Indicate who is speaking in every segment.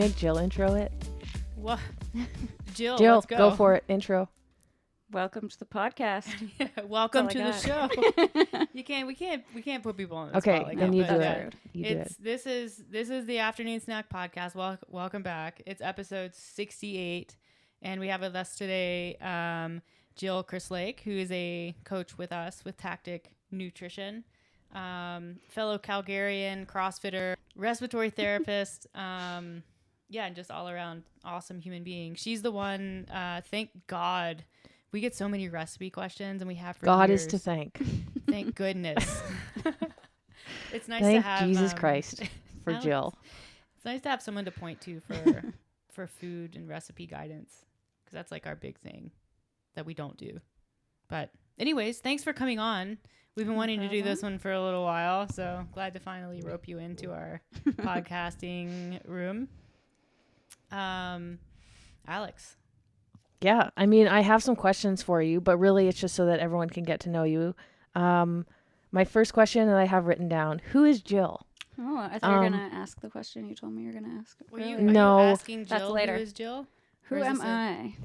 Speaker 1: make Jill intro it?
Speaker 2: What? Jill,
Speaker 1: Jill,
Speaker 2: let's go.
Speaker 1: for it. Intro.
Speaker 3: Welcome to the podcast.
Speaker 2: Welcome to the show. We can't put people on the spot like
Speaker 1: then
Speaker 2: that.
Speaker 1: you
Speaker 2: but
Speaker 1: do
Speaker 2: yeah,
Speaker 1: it. You do it.
Speaker 2: This is the Afternoon Snack Podcast. Welcome back. It's episode 68, and we have with us today Jill Kerslake, who is a coach with us with Tactic Nutrition, fellow Calgarian CrossFitter, respiratory therapist, and just all around awesome human being. She's the one. Thank God. We get so many recipe questions, and we have for
Speaker 1: God
Speaker 2: years.
Speaker 1: is to thank.
Speaker 2: Thank goodness. It's nice
Speaker 1: Thank
Speaker 2: to have
Speaker 1: Jesus Christ for Jill.
Speaker 2: It's nice to have someone to point to for food and recipe guidance, because that's like our big thing that we don't do. But anyways, thanks for coming on. We've been wanting to do this one for a little while, so glad to finally rope you into our podcasting room. Alex.
Speaker 1: Yeah, I mean, I have some questions for you, but really it's just so that everyone can get to know you. My first question that I have written down, who is Jill?
Speaker 3: Oh, I thought you were going to ask the question you told me you were going to ask.
Speaker 2: Are you
Speaker 1: No.
Speaker 2: asking Jill
Speaker 3: That's later.
Speaker 2: who is Jill?
Speaker 3: Who am I?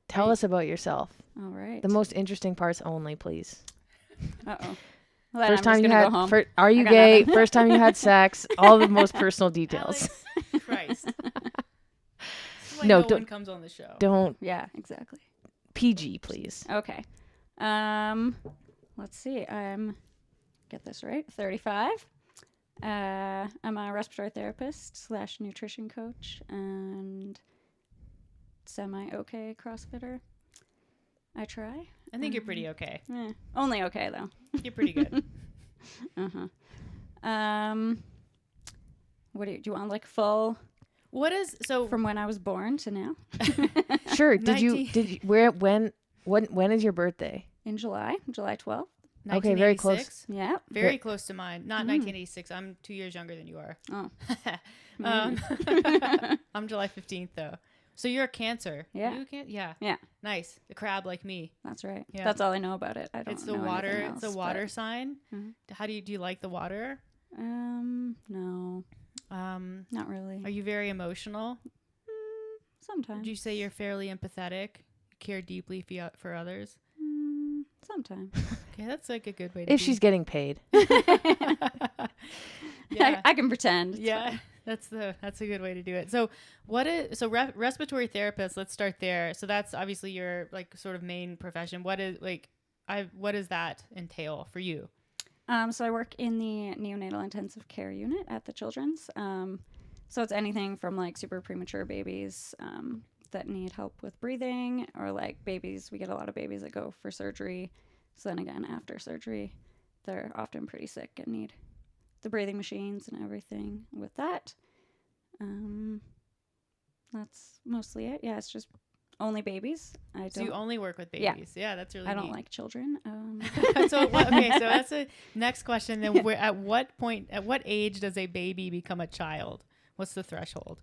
Speaker 1: Tell us about yourself.
Speaker 3: All right.
Speaker 1: The most interesting parts only, please.
Speaker 3: Uh-oh. Well,
Speaker 1: First time you
Speaker 3: go
Speaker 1: had,
Speaker 3: home.
Speaker 1: are you
Speaker 3: I got
Speaker 1: gay?
Speaker 3: nothing.
Speaker 1: First time you had sex, all the most personal details.
Speaker 2: Alex Christ. Why
Speaker 1: No,
Speaker 2: no one comes on the show.
Speaker 1: Don't.
Speaker 3: Yeah, exactly.
Speaker 1: PG, please.
Speaker 3: Okay. Let's see. Get this right. 35. I'm a respiratory therapist / nutrition coach and semi-okay CrossFitter. I try.
Speaker 2: I think you're pretty okay.
Speaker 3: Only okay though.
Speaker 2: You're pretty good.
Speaker 3: What do you want like full
Speaker 2: What is so
Speaker 3: from when I was born to now?
Speaker 1: Sure. Did you when is your birthday?
Speaker 3: In July 12th.
Speaker 1: Okay, very close.
Speaker 3: Yeah.
Speaker 2: Very close to mine. Not 1986. I'm 2 years younger than you are.
Speaker 3: Oh.
Speaker 2: I'm July 15th though. So you're a Cancer.
Speaker 3: Yeah.
Speaker 2: Yeah. Nice. A crab like me.
Speaker 3: That's right.
Speaker 2: Yeah.
Speaker 3: That's all I know about it. I don't
Speaker 2: It's the
Speaker 3: know
Speaker 2: water.
Speaker 3: anything else,
Speaker 2: It's a water
Speaker 3: but-
Speaker 2: sign.
Speaker 3: Mhm.
Speaker 2: How do you like the water?
Speaker 3: No, not really.
Speaker 2: Are you very emotional?
Speaker 3: Sometimes.
Speaker 2: Would you say you're fairly empathetic? Care deeply for others?
Speaker 3: Sometimes.
Speaker 2: Okay, that's like a good way to
Speaker 1: If
Speaker 2: be.
Speaker 1: she's getting paid.
Speaker 2: Yeah.
Speaker 3: I can pretend. It's
Speaker 2: Yeah.
Speaker 3: fine.
Speaker 2: That's a good way to do it. So respiratory therapist, let's start there. So that's obviously your like sort of main profession. What does that entail for you?
Speaker 3: So I work in the neonatal intensive care unit at the Children's. So it's anything from like super premature babies that need help with breathing, or like babies. We get a lot of babies that go for surgery. So then again, after surgery, they're often pretty sick and need the breathing machines and everything with that. That's mostly it. Yeah, it's just only babies.
Speaker 2: So you only work with
Speaker 3: Yeah.
Speaker 2: babies. Yeah, that's really
Speaker 3: I don't
Speaker 2: neat.
Speaker 3: like children.
Speaker 2: So that's a next question. Then at what age does a baby become a child? What's the threshold?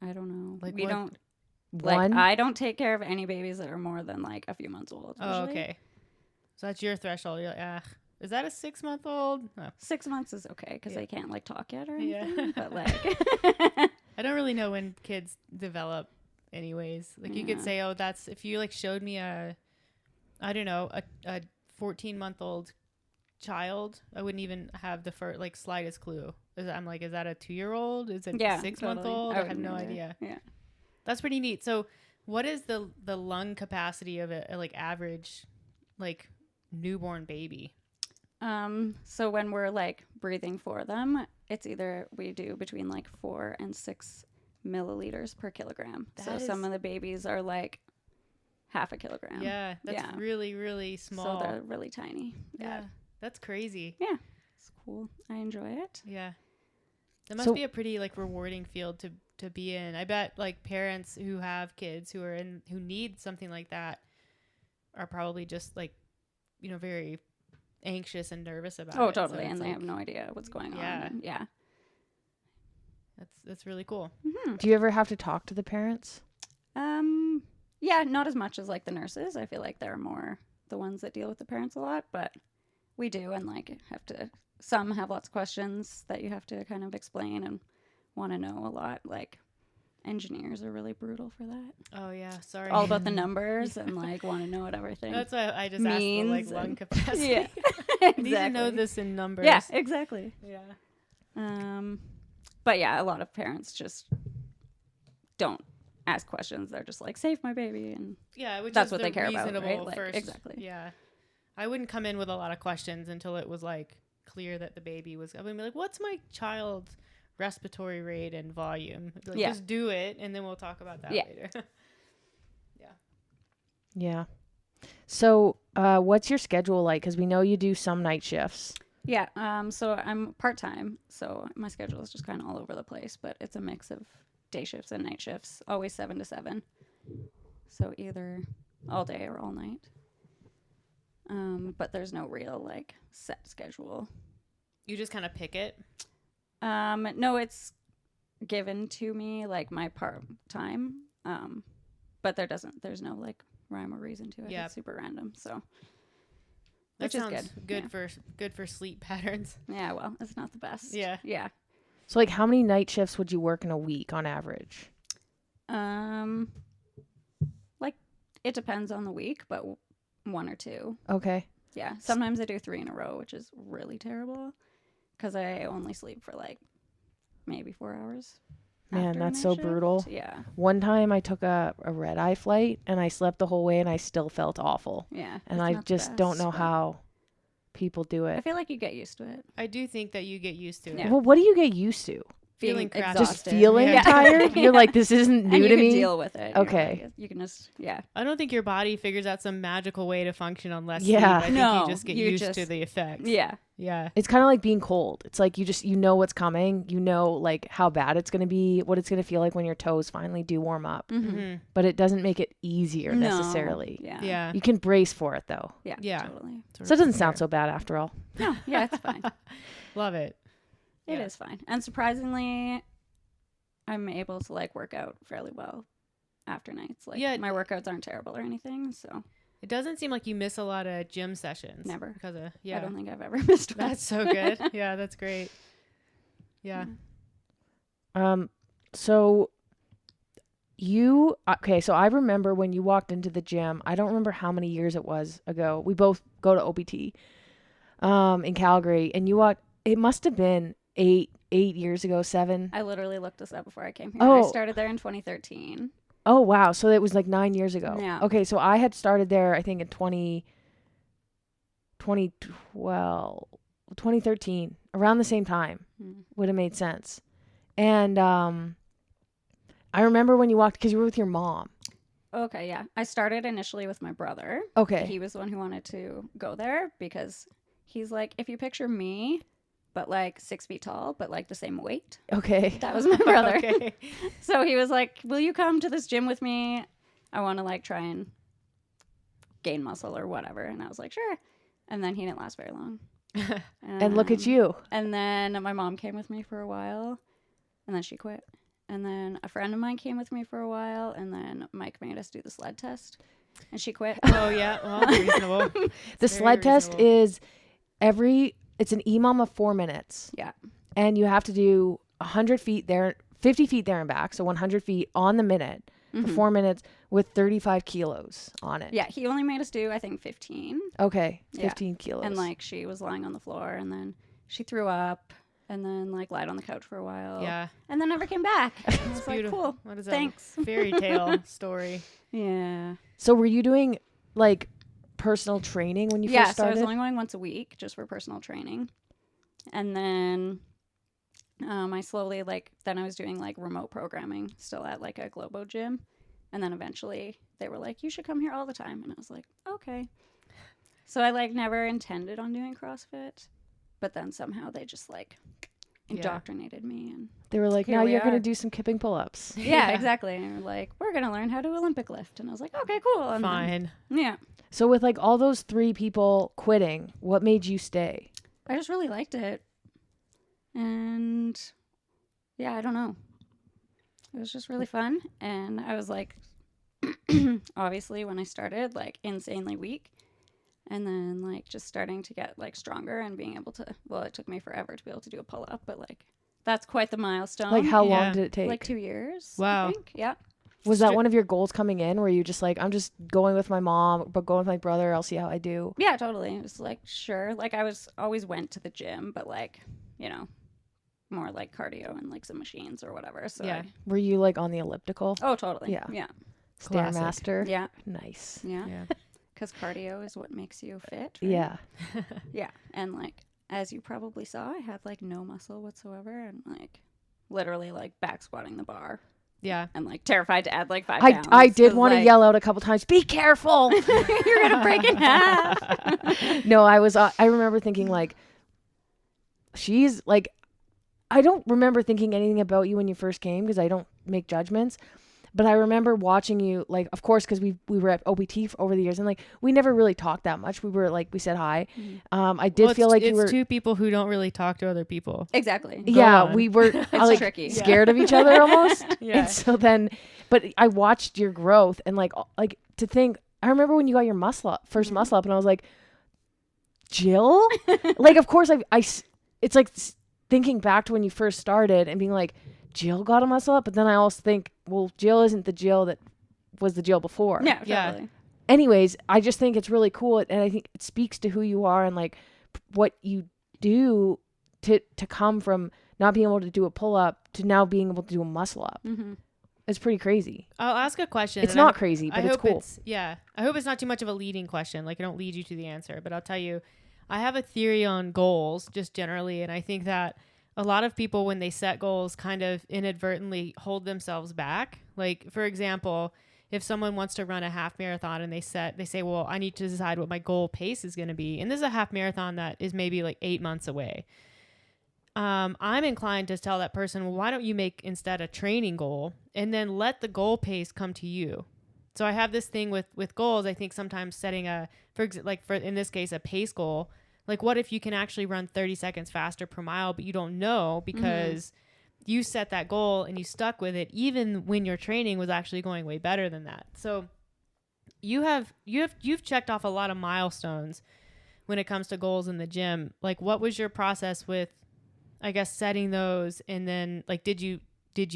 Speaker 3: I don't know.
Speaker 2: Like
Speaker 3: we
Speaker 2: what-
Speaker 3: don't.
Speaker 1: One.
Speaker 3: Like, I don't take care of any babies that are more than like a few months old.
Speaker 2: Oh,
Speaker 3: usually.
Speaker 2: okay. So that's your threshold. You're like, is that a 6-month-old? Oh.
Speaker 3: 6 months is okay because they can't like talk yet or
Speaker 2: Yeah.
Speaker 3: anything. But like,
Speaker 2: I don't really know when kids develop anyways. Like you could say, oh, that's if you like showed me a 14-month-old child, I wouldn't even have the slightest clue. I'm like, is that a 2-year-old? Is it 6-month-old? I have no idea.
Speaker 3: Yeah.
Speaker 2: That's pretty neat. So what is the lung capacity of a like average like newborn baby?
Speaker 3: So when we're like breathing for them, it's either we do between like 4 and 6 milliliters per kilogram. So some of the babies are like half a kilogram.
Speaker 2: Yeah, that's really, really small.
Speaker 3: So they're really tiny.
Speaker 2: Yeah, that's crazy.
Speaker 3: Yeah, it's cool. I enjoy it.
Speaker 2: Yeah, that must be a pretty like rewarding field to be in. I bet like parents who have kids who need something like that are probably just like, very anxious and nervous about it.
Speaker 3: Oh, totally.
Speaker 2: So
Speaker 3: and
Speaker 2: it's
Speaker 3: they
Speaker 2: like,
Speaker 3: have no idea what's going
Speaker 2: Yeah.
Speaker 3: on. Yeah.
Speaker 2: that's really cool.
Speaker 3: Mm-hmm.
Speaker 1: Do you ever have to talk to the parents?
Speaker 3: Yeah, not as much as like the nurses. I feel like they're more the ones that deal with the parents a lot, but we do, and like have to. Some have lots of questions that you have to kind of explain and want to know a lot. Like engineers are really brutal for that.
Speaker 2: Oh yeah, sorry.
Speaker 3: All about the numbers and like want to know what everything.
Speaker 2: That's why I just asked the like
Speaker 3: means
Speaker 2: lung
Speaker 3: and-
Speaker 2: capacity.
Speaker 3: Yeah,
Speaker 2: I need to know this in numbers.
Speaker 3: Yeah, exactly.
Speaker 2: Yeah.
Speaker 3: But yeah, a lot of parents just don't ask questions. They're just like, save my baby, and
Speaker 2: Yeah, which
Speaker 3: that's
Speaker 2: is
Speaker 3: what
Speaker 2: the
Speaker 3: they care about,
Speaker 2: reasonable
Speaker 3: right? Like,
Speaker 2: first.
Speaker 3: exactly.
Speaker 2: Yeah. I wouldn't come in with a lot of questions until it was like clear that the baby was. I would be like, "What's my child's respiratory rate and volume?" I'd be like,
Speaker 3: Yeah.
Speaker 2: Just do it, and then we'll talk about that
Speaker 3: Yeah.
Speaker 2: later.
Speaker 1: Yeah. So, what's your schedule like? Because we know you do some night shifts.
Speaker 3: Yeah. So I'm part-time, so my schedule is just kind of all over the place, but it's a mix of day shifts and night shifts, always 7 to 7. So either all day or all night. But there's no real like set schedule.
Speaker 2: You just kind of pick it.
Speaker 3: No, it's given to me like my part-time. But there's no like rhyme or reason to it.
Speaker 2: Yeah.
Speaker 3: It's super random. So
Speaker 2: That
Speaker 3: which is
Speaker 2: sounds
Speaker 3: good.
Speaker 2: good for sleep patterns.
Speaker 3: Yeah, well, it's not the best.
Speaker 2: Yeah.
Speaker 3: Yeah.
Speaker 1: So, like, how many night shifts would you work in a week on average?
Speaker 3: Like it depends on the week, but 1 or 2.
Speaker 1: Okay.
Speaker 3: Yeah. Sometimes I do 3 in a row, which is really terrible because I only sleep for like maybe 4 hours.
Speaker 1: Man,
Speaker 3: after a
Speaker 1: that's
Speaker 3: night
Speaker 1: so
Speaker 3: shift.
Speaker 1: brutal.
Speaker 3: Yeah.
Speaker 1: One time I took a red eye flight and I slept the whole way and I still felt awful.
Speaker 3: Yeah.
Speaker 1: And
Speaker 3: it's
Speaker 1: I
Speaker 3: not the
Speaker 1: just don't
Speaker 3: best,
Speaker 1: know
Speaker 3: but
Speaker 1: how people do
Speaker 3: I
Speaker 1: it.
Speaker 3: feel like you get used to it.
Speaker 2: I do think that you get used to it.
Speaker 3: Yeah.
Speaker 1: Well, what do you get used to?
Speaker 2: Feeling
Speaker 3: Being
Speaker 2: crappy.
Speaker 1: Just
Speaker 3: exhausted.
Speaker 1: feeling
Speaker 2: Yeah.
Speaker 1: tired? You're like, this isn't
Speaker 3: And
Speaker 1: new
Speaker 3: you
Speaker 1: to
Speaker 3: can
Speaker 1: me?
Speaker 3: deal with it. You're
Speaker 1: Okay.
Speaker 3: like, you can just, yeah.
Speaker 2: I don't think your body figures out some magical way to function on less
Speaker 1: Yeah.
Speaker 2: sleep. I think
Speaker 3: No,
Speaker 2: you just get
Speaker 3: you
Speaker 2: used to
Speaker 3: just-
Speaker 2: the effects.
Speaker 3: Yeah.
Speaker 2: Yeah.
Speaker 1: It's kind of like being cold. It's like you know what's coming. You know, like, how bad it's going to be, what it's going to feel like when your toes finally do warm up.
Speaker 2: Mm-hmm.
Speaker 1: But it doesn't make it easier
Speaker 3: No.
Speaker 1: necessarily.
Speaker 3: Yeah.
Speaker 2: Yeah.
Speaker 1: You can brace for it, though.
Speaker 3: Yeah.
Speaker 2: Yeah.
Speaker 3: Totally.
Speaker 1: So it doesn't sound so bad after all.
Speaker 3: No. Yeah, it's fine.
Speaker 2: Love it.
Speaker 3: It is
Speaker 2: Yeah.
Speaker 3: fine. And surprisingly, I'm able to like work out fairly well after nights. Like
Speaker 2: Yeah.
Speaker 3: my workouts aren't terrible or anything. So
Speaker 2: It doesn't seem like you miss a lot of gym sessions.
Speaker 3: Never.
Speaker 2: Because of,
Speaker 3: I
Speaker 2: yeah.
Speaker 3: don't think I've ever missed one.
Speaker 2: That's so good. Yeah, that's great. Yeah.
Speaker 1: So so I remember when you walked into the gym, I don't remember how many years it was ago. We both go to OPT in Calgary, and it must have been 8 years ago, 7.
Speaker 3: I literally looked this up before I came here.
Speaker 1: Oh.
Speaker 3: I started there in 2013.
Speaker 1: Oh, wow. So it was like 9 years ago.
Speaker 3: Yeah.
Speaker 1: Okay, so I had started there, I think, in 2012, 2013, around the same time.
Speaker 3: Mm.
Speaker 1: Would have made sense. And I remember when you walked, because you were with your mom.
Speaker 3: Okay, yeah. I started initially with my brother.
Speaker 1: Okay.
Speaker 3: He was the one who wanted to go there because he's like, if you picture me, but like 6 feet tall, but like the same weight.
Speaker 1: Okay.
Speaker 3: That was my brother.
Speaker 2: Okay.
Speaker 3: So he was like, will you come to this gym with me? I want to like try and gain muscle or whatever. And I was like, sure. And then he didn't last very long.
Speaker 1: And look at you.
Speaker 3: And then my mom came with me for a while, and then she quit. And then a friend of mine came with me for a while, and then Mike made us do the sled test, and she quit.
Speaker 2: Oh, yeah. Well, reasonable.
Speaker 1: The
Speaker 2: It's
Speaker 1: sled
Speaker 2: very
Speaker 1: test
Speaker 2: reasonable.
Speaker 1: is it's an EMOM of 4 minutes.
Speaker 3: Yeah.
Speaker 1: And you have to do 100 feet there, 50 feet there and back. So 100 feet on the minute for 4 minutes with 35 kilos on it.
Speaker 3: Yeah, he only made us do, I think, 15.
Speaker 1: Okay.
Speaker 3: Yeah.
Speaker 1: 15 kilos.
Speaker 3: And like she was lying on the floor, and then she threw up, and then like lied on the couch for a while.
Speaker 2: Yeah.
Speaker 3: And then never came back. I was like,
Speaker 2: Beautiful.
Speaker 3: cool.
Speaker 2: What is that?
Speaker 3: Thanks.
Speaker 2: Fairy tale story.
Speaker 3: Yeah.
Speaker 1: So were you doing like personal training when you
Speaker 3: Yeah,
Speaker 1: first
Speaker 3: so I
Speaker 1: started?
Speaker 3: was only going once a week just for personal training. And then I slowly then I was doing like remote programming still at like a Globo gym. And then eventually they were like, you should come here all the time. And I was like, okay. So I like never intended on doing CrossFit, but then somehow they just like indoctrinated me. And
Speaker 1: They were like,
Speaker 3: Here
Speaker 1: now
Speaker 3: we
Speaker 1: you're going to
Speaker 3: are.
Speaker 1: do some kipping pull-ups.
Speaker 3: yeah, exactly. And they were like, we're going to learn how to Olympic lift. And I was like, okay, cool. And then-
Speaker 2: Fine.
Speaker 3: yeah.
Speaker 1: So with like all those 3 people quitting, what made you stay?
Speaker 3: I just really liked it. And yeah, I don't know. It was just really fun. And I was like, obviously, when I started, like insanely weak. And then like just starting to get like stronger and being able to, well, it took me forever to be able to do a pull up, but like that's quite the milestone.
Speaker 1: Like how
Speaker 2: Yeah.
Speaker 1: long did it take?
Speaker 3: Like 2 years.
Speaker 2: Wow.
Speaker 3: I think. Yeah.
Speaker 1: Was that one of your goals coming in? Were you just like, I'm just going with my mom, but going with my brother, I'll see how I do?
Speaker 3: Yeah, totally. It was like, sure. Like I was always went to the gym, but like, more like cardio and like some machines or whatever. So
Speaker 2: Yeah.
Speaker 1: Were you like on the elliptical?
Speaker 3: oh, totally.
Speaker 1: Yeah.
Speaker 3: Yeah.
Speaker 2: Classic.
Speaker 1: Stairmaster?
Speaker 3: Yeah.
Speaker 1: Nice.
Speaker 3: Yeah.
Speaker 2: Yeah.
Speaker 3: Because cardio is what makes you fit. Right?
Speaker 1: Yeah.
Speaker 3: Yeah. And like, as you probably saw, I had like no muscle whatsoever and like literally like back squatting the bar.
Speaker 2: Yeah.
Speaker 3: I'm like terrified to add like 5 pounds.
Speaker 1: I did
Speaker 3: 'cause,
Speaker 1: want to
Speaker 3: like,
Speaker 1: yell out a couple times, be careful.
Speaker 3: You're going to break in half.
Speaker 1: No, I remember thinking like, she's like, I don't remember thinking anything about you when you first came because I don't make judgments. But I remember watching you, like, of course, because we were at OBT over the years, and like we never really talked that much. We were like, we said hi. I did feel like you were
Speaker 2: two people who don't really talk to other people.
Speaker 3: Exactly.
Speaker 1: yeah,
Speaker 2: on.
Speaker 1: we were like
Speaker 3: tricky.
Speaker 1: scared of each other almost.
Speaker 2: Yeah.
Speaker 1: And so then, but I watched your growth and like to think. I remember when you got your first muscle up, and I was like, Jill, like of course it's like thinking back to when you first started and being like, Jill got a muscle up, but then I also think, well, Jill isn't the Jill that was the Jill before.
Speaker 3: Yeah,
Speaker 2: Yeah.
Speaker 3: totally.
Speaker 1: Anyways, I just think it's really cool, and I think it speaks to who you are and like what you do to come from not being able to do a pull up to now being able to do a muscle up.
Speaker 3: Mm-hmm.
Speaker 1: It's pretty crazy.
Speaker 2: I'll ask a question.
Speaker 1: It's
Speaker 2: and I
Speaker 1: not
Speaker 2: hope-
Speaker 1: crazy, but
Speaker 2: I
Speaker 1: it's
Speaker 2: hope
Speaker 1: cool.
Speaker 2: I hope it's not too much of a leading question. Like I don't lead you to the answer, but I'll tell you, I have a theory on goals just generally, and I think that a lot of people, when they set goals, kind of inadvertently hold themselves back. Like, for example, if someone wants to run a half marathon and they say, well, I need to decide what my goal pace is going to be. And this is a half marathon that is maybe like 8 months away. I'm inclined to tell that person, well, why don't you make instead a training goal and then let the goal pace come to you? So I have this thing with goals. I think sometimes setting for in this case, a pace goal. Like, what if you can actually run 30 seconds faster per mile, but you don't know because you set that goal and you stuck with it, even when your training was actually going way better than that. So you've checked off a lot of milestones when it comes to goals in the gym. Like, what was your process with, I guess, setting those? And then like, did you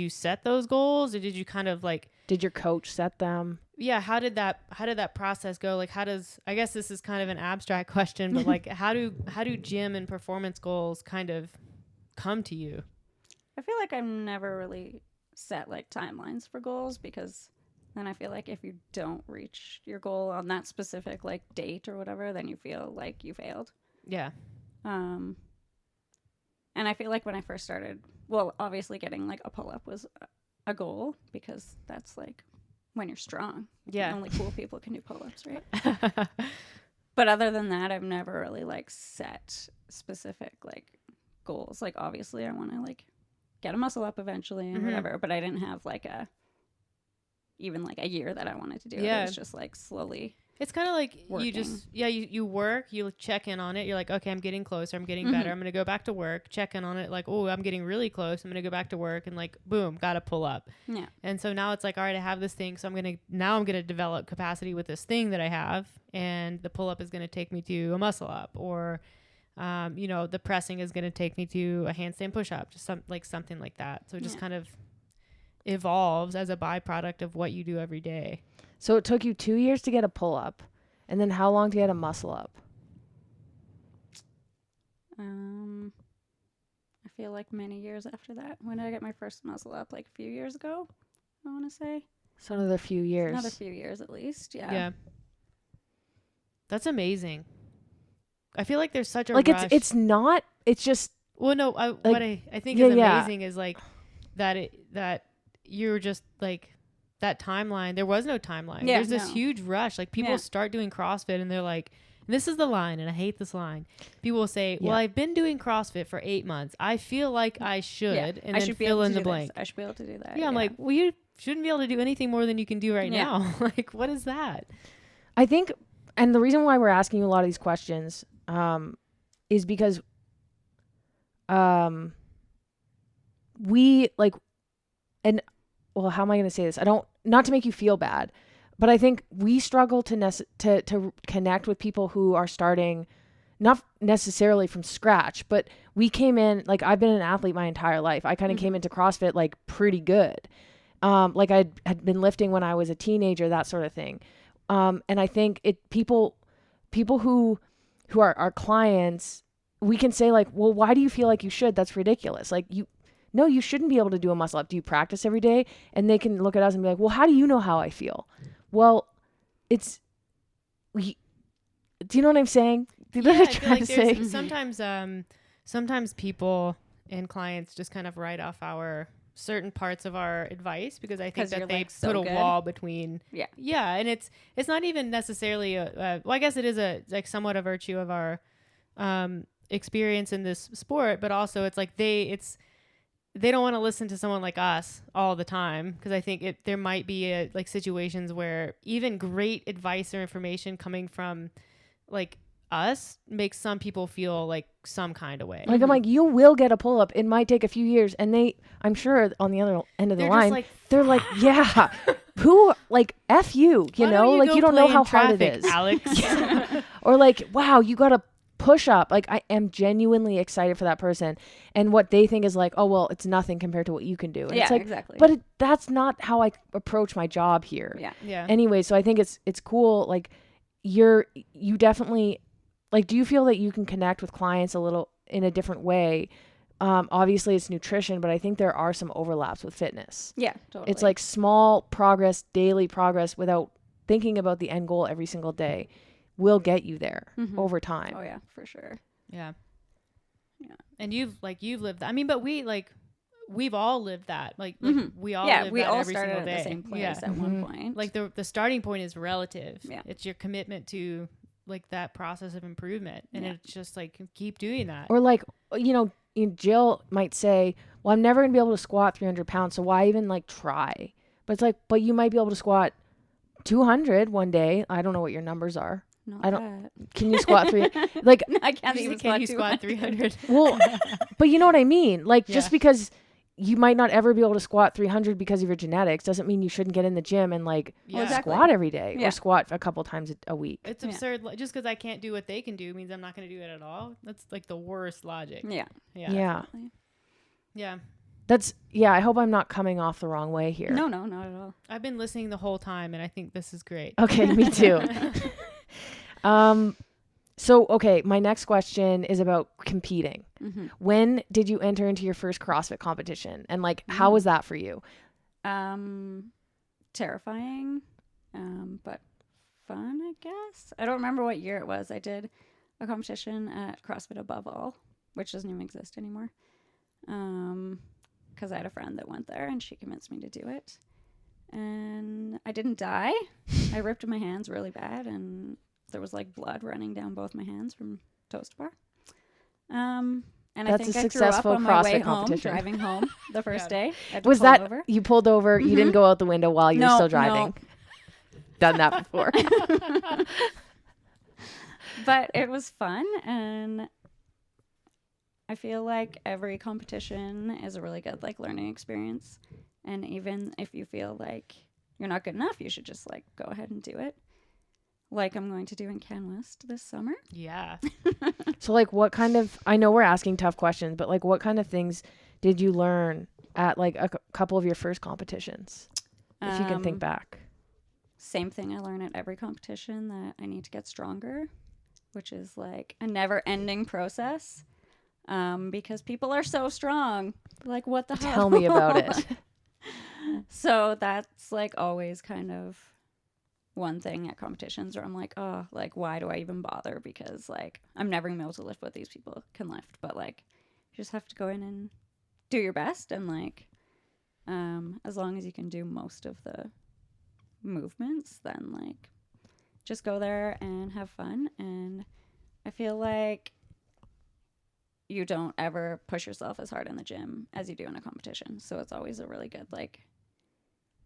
Speaker 2: set those goals, or did you kind of like,
Speaker 1: Did your coach set them?
Speaker 2: yeah, how did that process go? Like, I guess this is kind of an abstract question, but like, how do gym and performance goals kind of come to you?
Speaker 3: I feel like I've never really set like timelines for goals, because then I feel like if you don't reach your goal on that specific like date or whatever, then you feel like you failed.
Speaker 2: Yeah.
Speaker 3: And I feel like when I first started, well, obviously getting like a pull up was a goal, because that's like when you're strong.
Speaker 2: Yeah.
Speaker 3: Only cool people can do pull ups, right? But other than that, I've never really like set specific like goals. Like obviously I want to like get a muscle up eventually and whatever, but I didn't have like even like a year that I wanted to do it.
Speaker 2: Yeah.
Speaker 3: It was just like slowly.
Speaker 2: It's kind of like
Speaker 3: Working.
Speaker 2: you work, you check in on it. You're like, okay, I'm getting closer. I'm getting better. I'm going to go back to work, check in on it. Like, oh, I'm getting really close. I'm going to go back to work, and like, boom, got to pull up.
Speaker 3: Yeah.
Speaker 2: And so now it's like, all right, I have this thing. So I'm going to develop capacity with this thing that I have. And the pull up is going to take me to a muscle up, or, the pressing is going to take me to a handstand push up, just something like that. So it just kind of evolves as a byproduct of what you do every day.
Speaker 1: So it took you 2 years to get a pull up, and then how long to get a muscle up?
Speaker 3: I feel like many years after that. When did I get my first muscle up? Like a few years ago, I want to say.
Speaker 1: So another few years.
Speaker 3: Another few years at least. Yeah.
Speaker 2: Yeah. That's amazing. I feel like there's such a
Speaker 1: like
Speaker 2: rush.
Speaker 1: it's not. It's just
Speaker 2: Well, no. What I think
Speaker 1: yeah,
Speaker 2: is
Speaker 1: yeah.
Speaker 2: amazing is like that you're just like that timeline. There was no timeline.
Speaker 3: Yeah,
Speaker 2: There's this
Speaker 3: no.
Speaker 2: huge rush. Like people start doing CrossFit and they're like, this is the line, and I hate this line. People will say, well, I've been doing CrossFit for 8 months. I feel like I should, and
Speaker 3: I
Speaker 2: then
Speaker 3: should be
Speaker 2: fill
Speaker 3: able
Speaker 2: in
Speaker 3: to
Speaker 2: the
Speaker 3: do
Speaker 2: blank.
Speaker 3: This. I should be able to do that.
Speaker 2: Yeah, I'm like, well, you shouldn't be able to do anything more than you can do right
Speaker 3: Yeah.
Speaker 2: now. Like, what is that?
Speaker 1: I think, and the reason why we're asking you a lot of these questions is because we like, and well, how am I going to say this? Not to make you feel bad, But I think we struggle to connect with people who are starting not necessarily from scratch, but we came in, like I've been an athlete my entire life. I kind of came into CrossFit like pretty good. Like I had been lifting when I was a teenager, that sort of thing. And I think people who are our clients, we can say like, well, why do you feel like you should? That's ridiculous. Like no, you shouldn't be able to do a muscle up. Do you practice every day? And they can look at us and be like, well, how do you know how I feel? Well, do you know what I'm saying? Do you know what I'm trying to say?
Speaker 2: Sometimes people and clients just kind of write off our certain parts of our advice because I think that they
Speaker 3: like so
Speaker 2: put a
Speaker 3: good.
Speaker 2: wall between.
Speaker 3: Yeah.
Speaker 2: And it's not even necessarily well, I guess it is like somewhat a virtue of our experience in this sport, but also it's like they don't want to listen to someone like us all the time because I think there might be like situations where even great advice or information coming from like us makes some people feel like some kind of way.
Speaker 1: Like I'm like, you will get a pull up. It might take a few years, and I'm sure on the other end of the line, they're like, yeah, who like F you, you know, like you don't know how hard it is,
Speaker 2: Alex.
Speaker 1: Or like, wow, you got to push up. Like I am genuinely excited for that person, and what they think is like, oh well, it's nothing compared to what you can do. And it's like,
Speaker 3: exactly.
Speaker 1: But that's not how I approach my job here.
Speaker 2: Yeah.
Speaker 1: Anyway, so I think it's cool. Like you definitely. Like, do you feel that you can connect with clients a little in a different way? Obviously, it's nutrition, but I think there are some overlaps with fitness.
Speaker 3: Yeah, totally.
Speaker 1: It's like small progress, daily progress without thinking about the end goal every single day will get you there over time.
Speaker 3: Oh, yeah, for sure.
Speaker 2: Yeah. And you've lived that. I mean, but we've all lived that. Like we all live
Speaker 3: we
Speaker 2: that
Speaker 3: all
Speaker 2: every
Speaker 3: started
Speaker 2: single
Speaker 3: at
Speaker 2: day.
Speaker 3: the same place at one point.
Speaker 2: Like the starting point is relative.
Speaker 3: Yeah.
Speaker 2: It's your commitment to like that process of improvement, and it's just like keep doing that.
Speaker 1: Or like, you know, Jill might say, well, I'm never gonna be able to squat 300 pounds, so why even like try? But it's like, but you might be able to squat 200 one day. I don't know what your numbers are.
Speaker 3: Not
Speaker 1: I don't.
Speaker 3: bad.
Speaker 1: Can you squat three? Like
Speaker 3: I can't even
Speaker 2: squat 300.
Speaker 1: Well, but you know what I mean. Like just because you might not ever be able to squat 300 because of your genetics doesn't mean you shouldn't get in the gym and like squat every day or squat a couple times a week.
Speaker 2: It's absurd. Just because I can't do what they can do means I'm not going to do it at all. That's like the worst logic.
Speaker 1: Yeah. That's I hope I'm not coming off the wrong way here.
Speaker 3: No, not at all.
Speaker 2: I've been listening the whole time and I think this is great.
Speaker 1: Okay, me too. So, okay, my next question is about competing. When did you enter into your first CrossFit competition? And like, how was that for you?
Speaker 3: Terrifying, but fun, I guess. I don't remember what year it was. I did a competition at CrossFit Above All, which doesn't even exist anymore. Because I had a friend that went there and she convinced me to do it. And I didn't die. I ripped my hands really bad and there was like blood running down both my hands from toast bar. And
Speaker 1: that's
Speaker 3: I think
Speaker 1: a
Speaker 3: I threw up
Speaker 1: successful
Speaker 3: on my
Speaker 1: CrossFit
Speaker 3: way home,
Speaker 1: competition.
Speaker 3: driving home the first day.
Speaker 1: Was that over. You pulled over? You didn't go out the window while you were still driving?
Speaker 3: No.
Speaker 1: Done that before.
Speaker 3: But it was fun, and I feel like every competition is a really good like learning experience. And even if you feel like you're not good enough, you should just like go ahead and do it. Like I'm going to do in CanWest this summer.
Speaker 2: Yeah.
Speaker 1: So like what kind of, I know we're asking tough questions, but like what kind of things did you learn at like a couple of your first competitions? If you can think back.
Speaker 3: Same thing I learn at every competition, that I need to get stronger, which is like a never ending process. Because people are so strong. Like what the hell?
Speaker 1: Tell me about it.
Speaker 3: So that's like always kind of one thing at competitions where I'm like, oh, like, why do I even bother? Because like, I'm never gonna be able to lift what these people can lift, but like, you just have to go in and do your best. And like, as long as you can do most of the movements, then like, just go there and have fun. And I feel like you don't ever push yourself as hard in the gym as you do in a competition. So it's always a really good like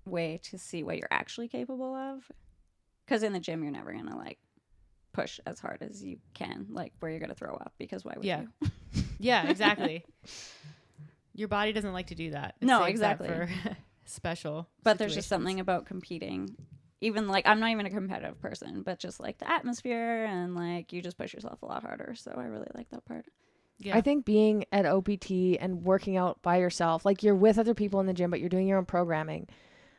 Speaker 3: way to see what you're actually capable of. Because in the gym, you're never going to, like, push as hard as you can, like, where you're going to throw up. Because why would you?
Speaker 2: Yeah, exactly. Your body doesn't like to do that.
Speaker 3: No, exactly.
Speaker 2: For special
Speaker 3: But there's just something about competing even like I'm not even a competitive person, but just like the atmosphere and like you just push yourself a lot harder. So I really like that part.
Speaker 2: Yeah.
Speaker 1: I think being at OPT and working out by yourself, like you're with other people in the gym, but you're doing your own programming.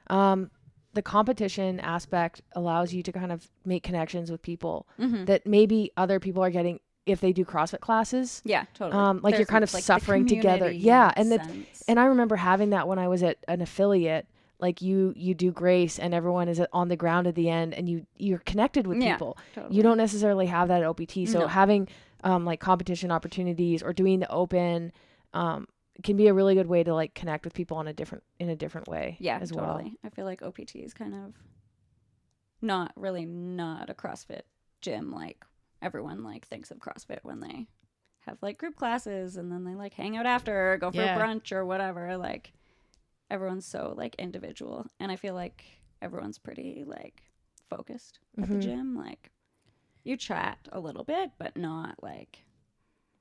Speaker 1: The competition aspect allows you to kind of make connections with people that maybe other people are getting if they do CrossFit classes.
Speaker 3: Yeah, totally.
Speaker 1: Like you're kind of
Speaker 3: like,
Speaker 1: suffering together. Yeah. And I remember having that when I was at an affiliate. Like you do Grace and everyone is on the ground at the end and you're connected with people.
Speaker 3: Totally.
Speaker 1: You don't necessarily have that at OPT. So
Speaker 3: No.
Speaker 1: having like competition opportunities or doing the open can be a really good way to like connect with people in a different way as
Speaker 3: totally.
Speaker 1: well.
Speaker 3: I feel like OPT is kind of not a CrossFit gym. Like everyone like thinks of CrossFit when they have like group classes and then they like hang out after or go for a brunch or whatever. Like everyone's so like individual, and I feel like everyone's pretty like focused at the gym. Like you chat a little bit, but not like.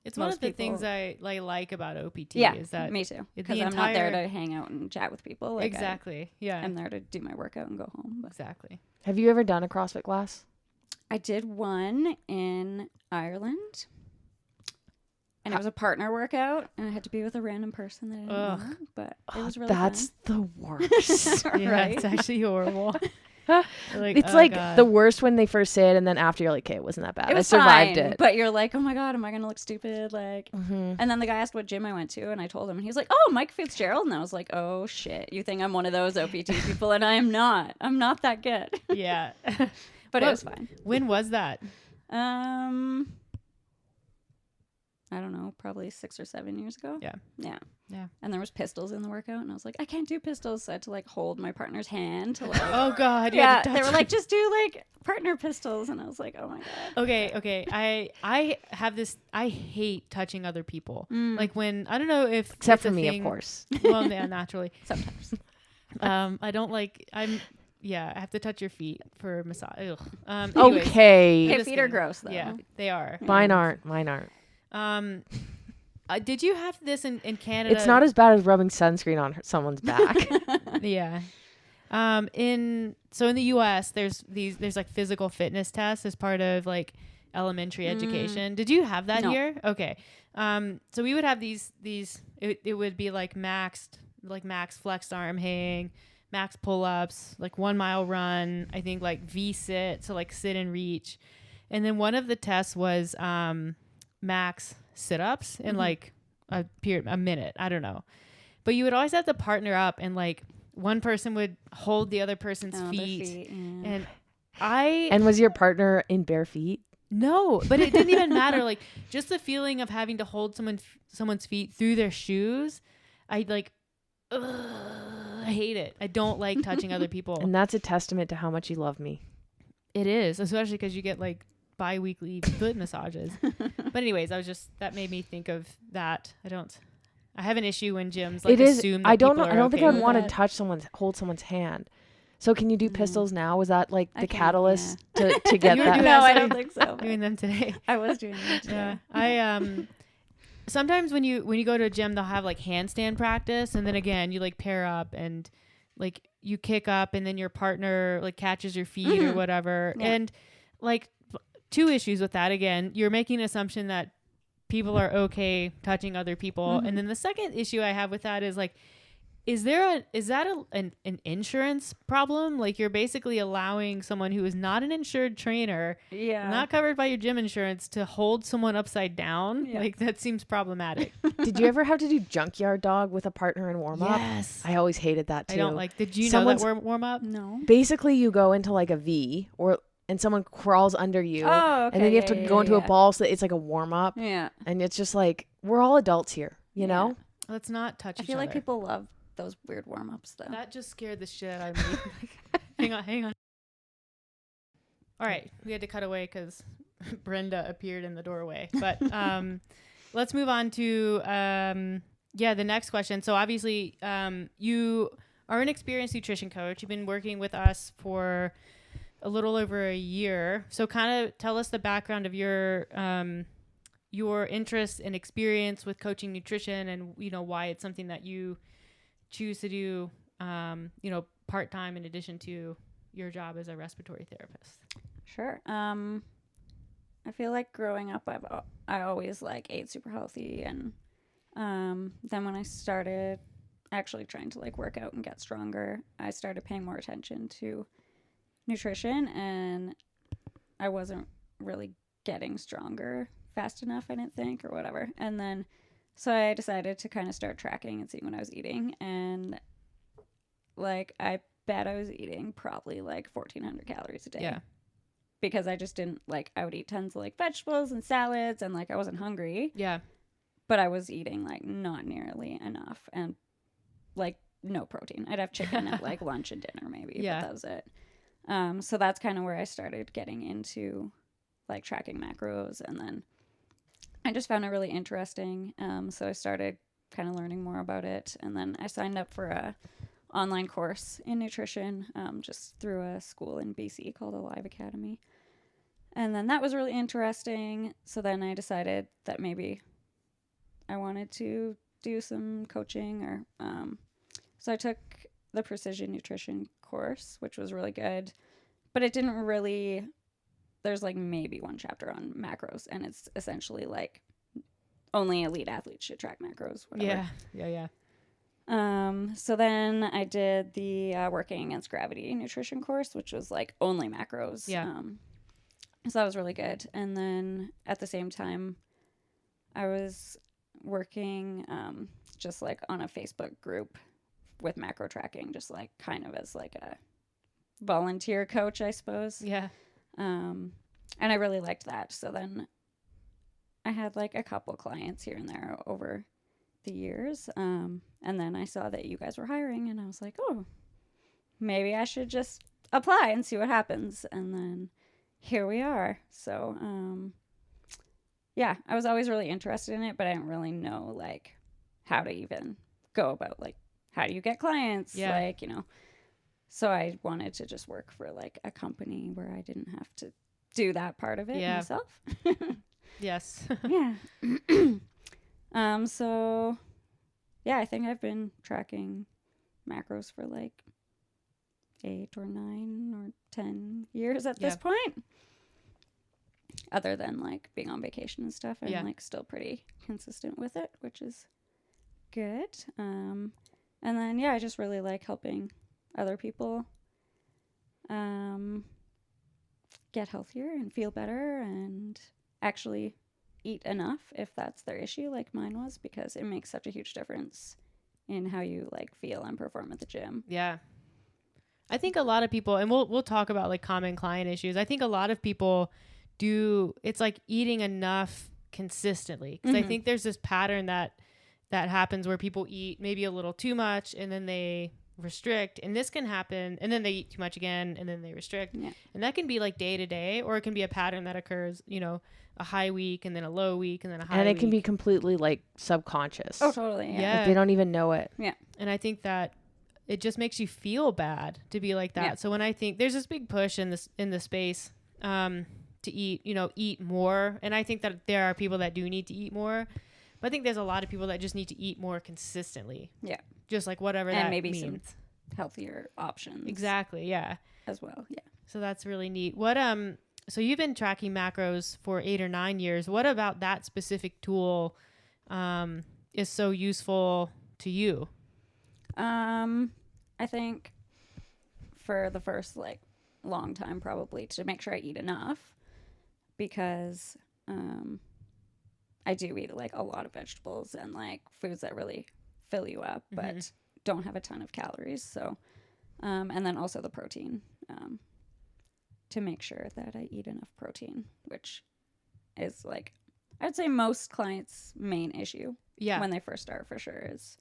Speaker 2: It's one of the things I like about OPT.
Speaker 3: Yeah,
Speaker 2: is that
Speaker 3: me too. Because I'm not there to hang out and chat with people. Like
Speaker 2: exactly.
Speaker 3: I'm there to do my workout and go home. But.
Speaker 2: Exactly.
Speaker 1: Have you ever done a CrossFit class?
Speaker 3: I did one in Ireland. And it was a partner workout, and I had to be with a random person that I didn't know, but it was really
Speaker 1: That's
Speaker 3: fun.
Speaker 1: the worst.
Speaker 2: Yeah,
Speaker 3: right?
Speaker 2: it's actually horrible.
Speaker 1: It's like the worst when they first say it, and then after you're like, okay, it wasn't that bad.
Speaker 3: I
Speaker 1: survived
Speaker 3: fine,
Speaker 1: it.
Speaker 3: But you're like, oh my God, am I going to look stupid? Like, and then the guy asked what gym I went to, and I told him, and he was like, oh, Mike Fitzgerald. And I was like, oh shit, you think I'm one of those OPT people, and I am not. I'm not that good.
Speaker 2: Yeah.
Speaker 3: But it was fine.
Speaker 2: When was that?
Speaker 3: I don't know, probably 6 or 7 years ago.
Speaker 2: Yeah.
Speaker 3: And there was pistols in the workout, and I was like, I can't do pistols. So I had to like hold my partner's hand to like.
Speaker 2: Oh God.
Speaker 3: Yeah, they were like, just do like partner pistols, and I was like, oh my God.
Speaker 2: Okay. I have this. I hate touching other people. Like when I don't know if
Speaker 1: except for me, of course.
Speaker 2: Well, yeah, naturally.
Speaker 3: Sometimes.
Speaker 2: I don't like. Yeah, I have to touch your feet for massage. Anyways,
Speaker 1: Okay.
Speaker 3: Okay, feet are gross though.
Speaker 2: Yeah, they are.
Speaker 1: Mine aren't.
Speaker 2: Did you have this in Canada?
Speaker 1: It's not as bad as rubbing sunscreen on someone's back.
Speaker 2: Yeah. In the US, there's like physical fitness tests as part of like elementary education. Did you have that here? Okay. So we would have these it would be like max flexed arm hang, max pull-ups, like 1 mile run, I think like V-sit, so like sit and reach. And then one of the tests was max sit-ups in like a minute. I don't know. But you would always have to partner up, and like one person would hold the other person's feet.
Speaker 3: Yeah.
Speaker 2: And
Speaker 1: was your partner in bare feet?
Speaker 2: No, but it didn't even matter. Like just the feeling of having to hold someone's feet through their shoes. I hate it. I don't like touching other people.
Speaker 1: And that's a testament to how much you love me.
Speaker 2: It is, especially because you get like bi-weekly foot massages. But anyways, that made me think of that. I have an issue when gyms like assume that
Speaker 1: I don't
Speaker 2: people
Speaker 1: know. I don't think I'd want
Speaker 2: to
Speaker 1: hold someone's hand. So can you do pistols now? Was that like the catalyst
Speaker 3: yeah.
Speaker 1: to get that?
Speaker 3: No, I don't think so.
Speaker 2: Doing them today.
Speaker 3: I was doing them today.
Speaker 2: Yeah. I sometimes when you go to a gym, they'll have like handstand practice, and then again you like pair up and like you kick up, and then your partner like catches your feet or whatever. Yeah. And like two issues with that. Again, you're making an assumption that people are okay touching other people, and then the second issue I have with that is like, is that an insurance problem? Like you're basically allowing someone who is not an insured trainer, not covered by your gym insurance, to hold someone upside down. Yeah. Like that seems problematic.
Speaker 1: Did you ever have to do junkyard dog with a partner in warm up?
Speaker 2: Yes.
Speaker 1: I always hated that too.
Speaker 2: I don't like. Did you know that warm up?
Speaker 3: No.
Speaker 1: Basically, you go into like a V and someone crawls under you, and then you have to go into a ball, so that it's like a warm up. Yeah. And it's just like we're all adults here, you know.
Speaker 2: Let's not touch each other.
Speaker 3: I feel like people love those weird warm-ups though.
Speaker 2: That just scared the shit out of me. hang on. All right, we had to cut away because Brenda appeared in the doorway. But let's move on to the next question. So obviously you are an experienced nutrition coach. You've been working with us for a little over a year. So kind of tell us the background of your interest and experience with coaching nutrition, and why it's something that you choose to do, part-time in addition to your job as a respiratory therapist?
Speaker 3: Sure. I feel like growing up, I always like ate super healthy, and then when I started actually trying to like work out and get stronger, I started paying more attention to nutrition, and I wasn't really getting stronger fast enough, I didn't think, or whatever. And then so I decided to kind of start tracking and seeing what I was eating, and like I bet I was eating probably like 1,400 calories a day.
Speaker 2: Yeah.
Speaker 3: Because I just didn't like, I would eat tons of like vegetables and salads, and like I wasn't hungry,
Speaker 2: Yeah.
Speaker 3: but I was eating like not nearly enough, and like no protein. I'd have chicken at like lunch and dinner maybe,
Speaker 2: Yeah.
Speaker 3: but that was it. So that's kind of where I started getting into like tracking macros, and then I just found it really interesting. So I started kind of learning more about it, and then I signed up for a online course in nutrition, just through a school in BC called Alive Academy. And then that was really interesting. So then I decided that maybe I wanted to do some coaching, or so I took the precision nutrition course, which was really good, but it didn't really, there's like maybe one chapter on macros, and it's essentially like only elite athletes should track macros, whatever.
Speaker 2: Yeah.
Speaker 3: So then I did the Working Against Gravity nutrition course, which was like only macros.
Speaker 2: Yeah.
Speaker 3: So that was really good. And then at the same time, I was working just like on a Facebook group with macro tracking, just like kind of as like a volunteer coach, I suppose.
Speaker 2: Yeah.
Speaker 3: And I really liked that. So then I had like a couple clients here and there over the years. And then I saw that you guys were hiring, and I was like, oh, maybe I should just apply and see what happens. And then here we are. So, yeah, I was always really interested in it, but I didn't really know like how to even go about like, how do you get clients?
Speaker 2: Yeah.
Speaker 3: Like, you know, so I wanted to just work for like a company where I didn't have to do that part of it myself.
Speaker 2: Yes.
Speaker 3: Yeah. So yeah, I think I've been tracking macros for like 8 or 9 or 10 years at this point. Other than like being on vacation and stuff, I'm like still pretty consistent with it, which is good. And then I just really like helping other people get healthier and feel better and actually eat enough if that's their issue, like mine was, because it makes such a huge difference in how you like feel and perform at the gym.
Speaker 2: Yeah. I think a lot of people, and we'll talk about like common client issues. I think a lot of people do, it's like eating enough consistently. Because I think there's this pattern that happens where people eat maybe a little too much, and then they restrict, and this can happen, and then they eat too much again, and then they restrict.
Speaker 3: Yeah.
Speaker 2: And that can be like day to day, or it can be a pattern that occurs, you know, a high week and then a low week and then a high week.
Speaker 1: And it can be completely like subconscious.
Speaker 3: Oh, totally.
Speaker 2: Yeah.
Speaker 1: Like, they don't even know it.
Speaker 3: Yeah.
Speaker 2: And I think that it just makes you feel bad to be like that.
Speaker 3: Yeah.
Speaker 2: So when I think there's this big push in the space to eat more, and I think that there are people that do need to eat more, but I think there's a lot of people that just need to eat more consistently.
Speaker 3: Yeah.
Speaker 2: Just like whatever
Speaker 3: And
Speaker 2: that
Speaker 3: maybe
Speaker 2: means.
Speaker 3: some healthier options.
Speaker 2: Exactly. Yeah.
Speaker 3: As well. Yeah.
Speaker 2: So that's really neat. So you've been tracking macros for 8 or 9 years. What about that specific tool is so useful to you?
Speaker 3: I think for the first like long time, probably to make sure I eat enough, because I do eat like a lot of vegetables and like foods that really fill you up, but don't have a ton of calories. So, and then also the protein, to make sure that I eat enough protein, which is like, I'd say most clients' main issue when they first start, for sure, is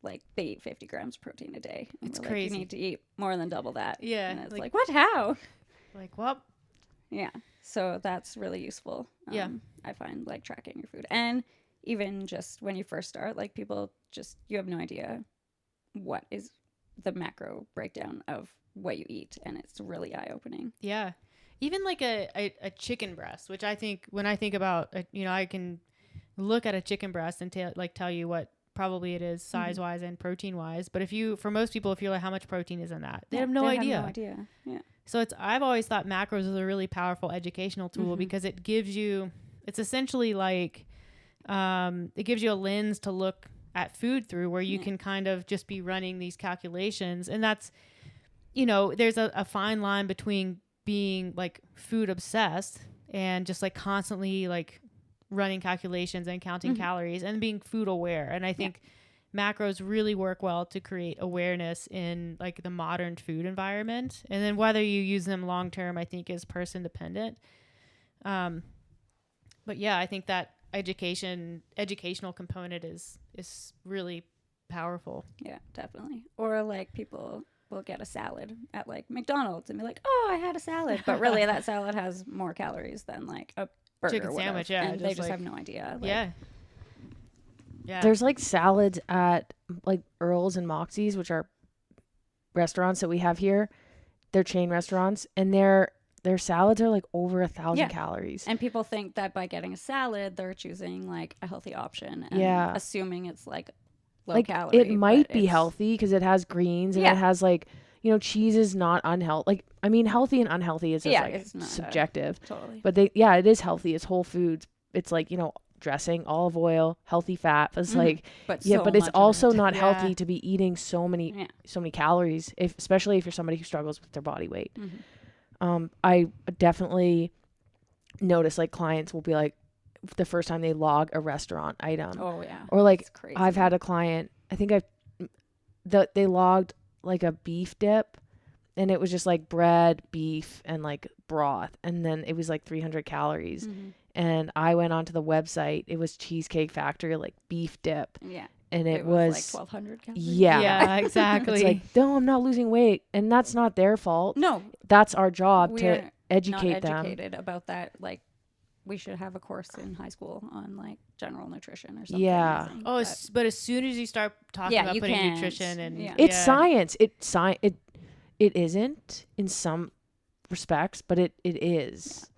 Speaker 3: like they eat 50 grams of protein a day. And
Speaker 2: It's
Speaker 3: we're
Speaker 2: crazy.
Speaker 3: Like, you need to eat more than double that.
Speaker 2: Yeah.
Speaker 3: And it's like what? How?
Speaker 2: Like, well,
Speaker 3: Yeah. So that's really useful.
Speaker 2: Yeah.
Speaker 3: I find like tracking your food, and even just when you first start, like people just, you have no idea what is the macro breakdown of what you eat, and it's really eye-opening.
Speaker 2: yeah. Even like a chicken breast, which I think when I think about, I can look at a chicken breast and tell you what probably it is size wise and protein wise. But for most people, if you're like, how much protein is in that? They have no idea.
Speaker 3: Have no idea. Yeah.
Speaker 2: So I've always thought macros is a really powerful educational tool because it gives you, it's essentially like, it gives you a lens to look at food through where you can kind of just be running these calculations. And that's, there's a fine line between being like food obsessed and just like constantly like running calculations and counting calories and being food aware. And I think macros really work well to create awareness in like the modern food environment. And then whether you use them long term, I think is person dependent. But yeah, I think that educational component is really powerful.
Speaker 3: Yeah, definitely. Or like people will get a salad at like McDonald's and be like, "Oh, I had a salad," but really that salad has more calories than like a burger
Speaker 2: chicken sandwich.
Speaker 3: Yeah, and
Speaker 2: just
Speaker 3: they just
Speaker 2: like,
Speaker 3: have no idea. Like,
Speaker 2: yeah.
Speaker 1: There's like salads at like Earl's and Moxie's, which are restaurants that we have here. They're chain restaurants, and their salads are like over 1,000 calories.
Speaker 3: And people think that by getting a salad, they're choosing like a healthy option. And assuming it's like low calorie.
Speaker 1: It might be healthy because it has greens and it has like, cheese is not unhealthy. Like, I mean, healthy and unhealthy is just like
Speaker 3: it's not
Speaker 1: subjective.
Speaker 3: Totally.
Speaker 1: But it is healthy. It's whole foods. It's like, dressing, olive oil, healthy fat. It's like, but it's also not healthy to be eating so many calories, especially if you're somebody who struggles with their body weight. I definitely notice like clients will be like, the first time they log a restaurant item.
Speaker 3: Oh yeah.
Speaker 1: Or like I've had a client, I think they logged like a beef dip and it was just like bread, beef and like broth. And then it was like 300 calories. And I went onto the website. It was Cheesecake Factory, like beef dip.
Speaker 3: Yeah.
Speaker 1: And it was
Speaker 3: like 1,200 calories.
Speaker 2: Yeah, exactly.
Speaker 1: It's like, no, I'm not losing weight. And that's not their fault.
Speaker 3: No.
Speaker 1: That's our job to
Speaker 3: We're
Speaker 1: educate
Speaker 3: not educated about that. Like, we should have a course in high school on like general nutrition or something.
Speaker 1: Yeah.
Speaker 2: But as soon as you start talking about putting nutrition and
Speaker 1: it's science. It isn't in some respects, but it is.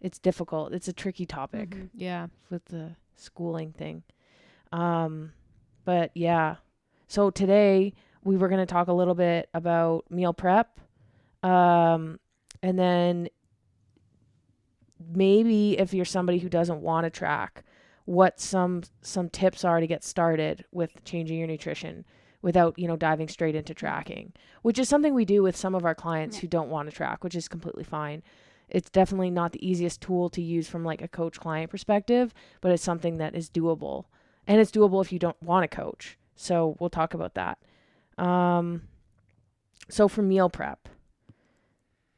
Speaker 1: It's difficult. It's a tricky topic.
Speaker 2: Yeah.
Speaker 1: With the schooling thing. But yeah. So today we were going to talk a little bit about meal prep. And then maybe if you're somebody who doesn't want to track, what some tips are to get started with changing your nutrition without, diving straight into tracking, which is something we do with some of our clients who don't want to track, which is completely fine. It's definitely not the easiest tool to use from like a coach client perspective, but it's something that is doable, and it's doable if you don't want to coach. So we'll talk about that. So for meal prep,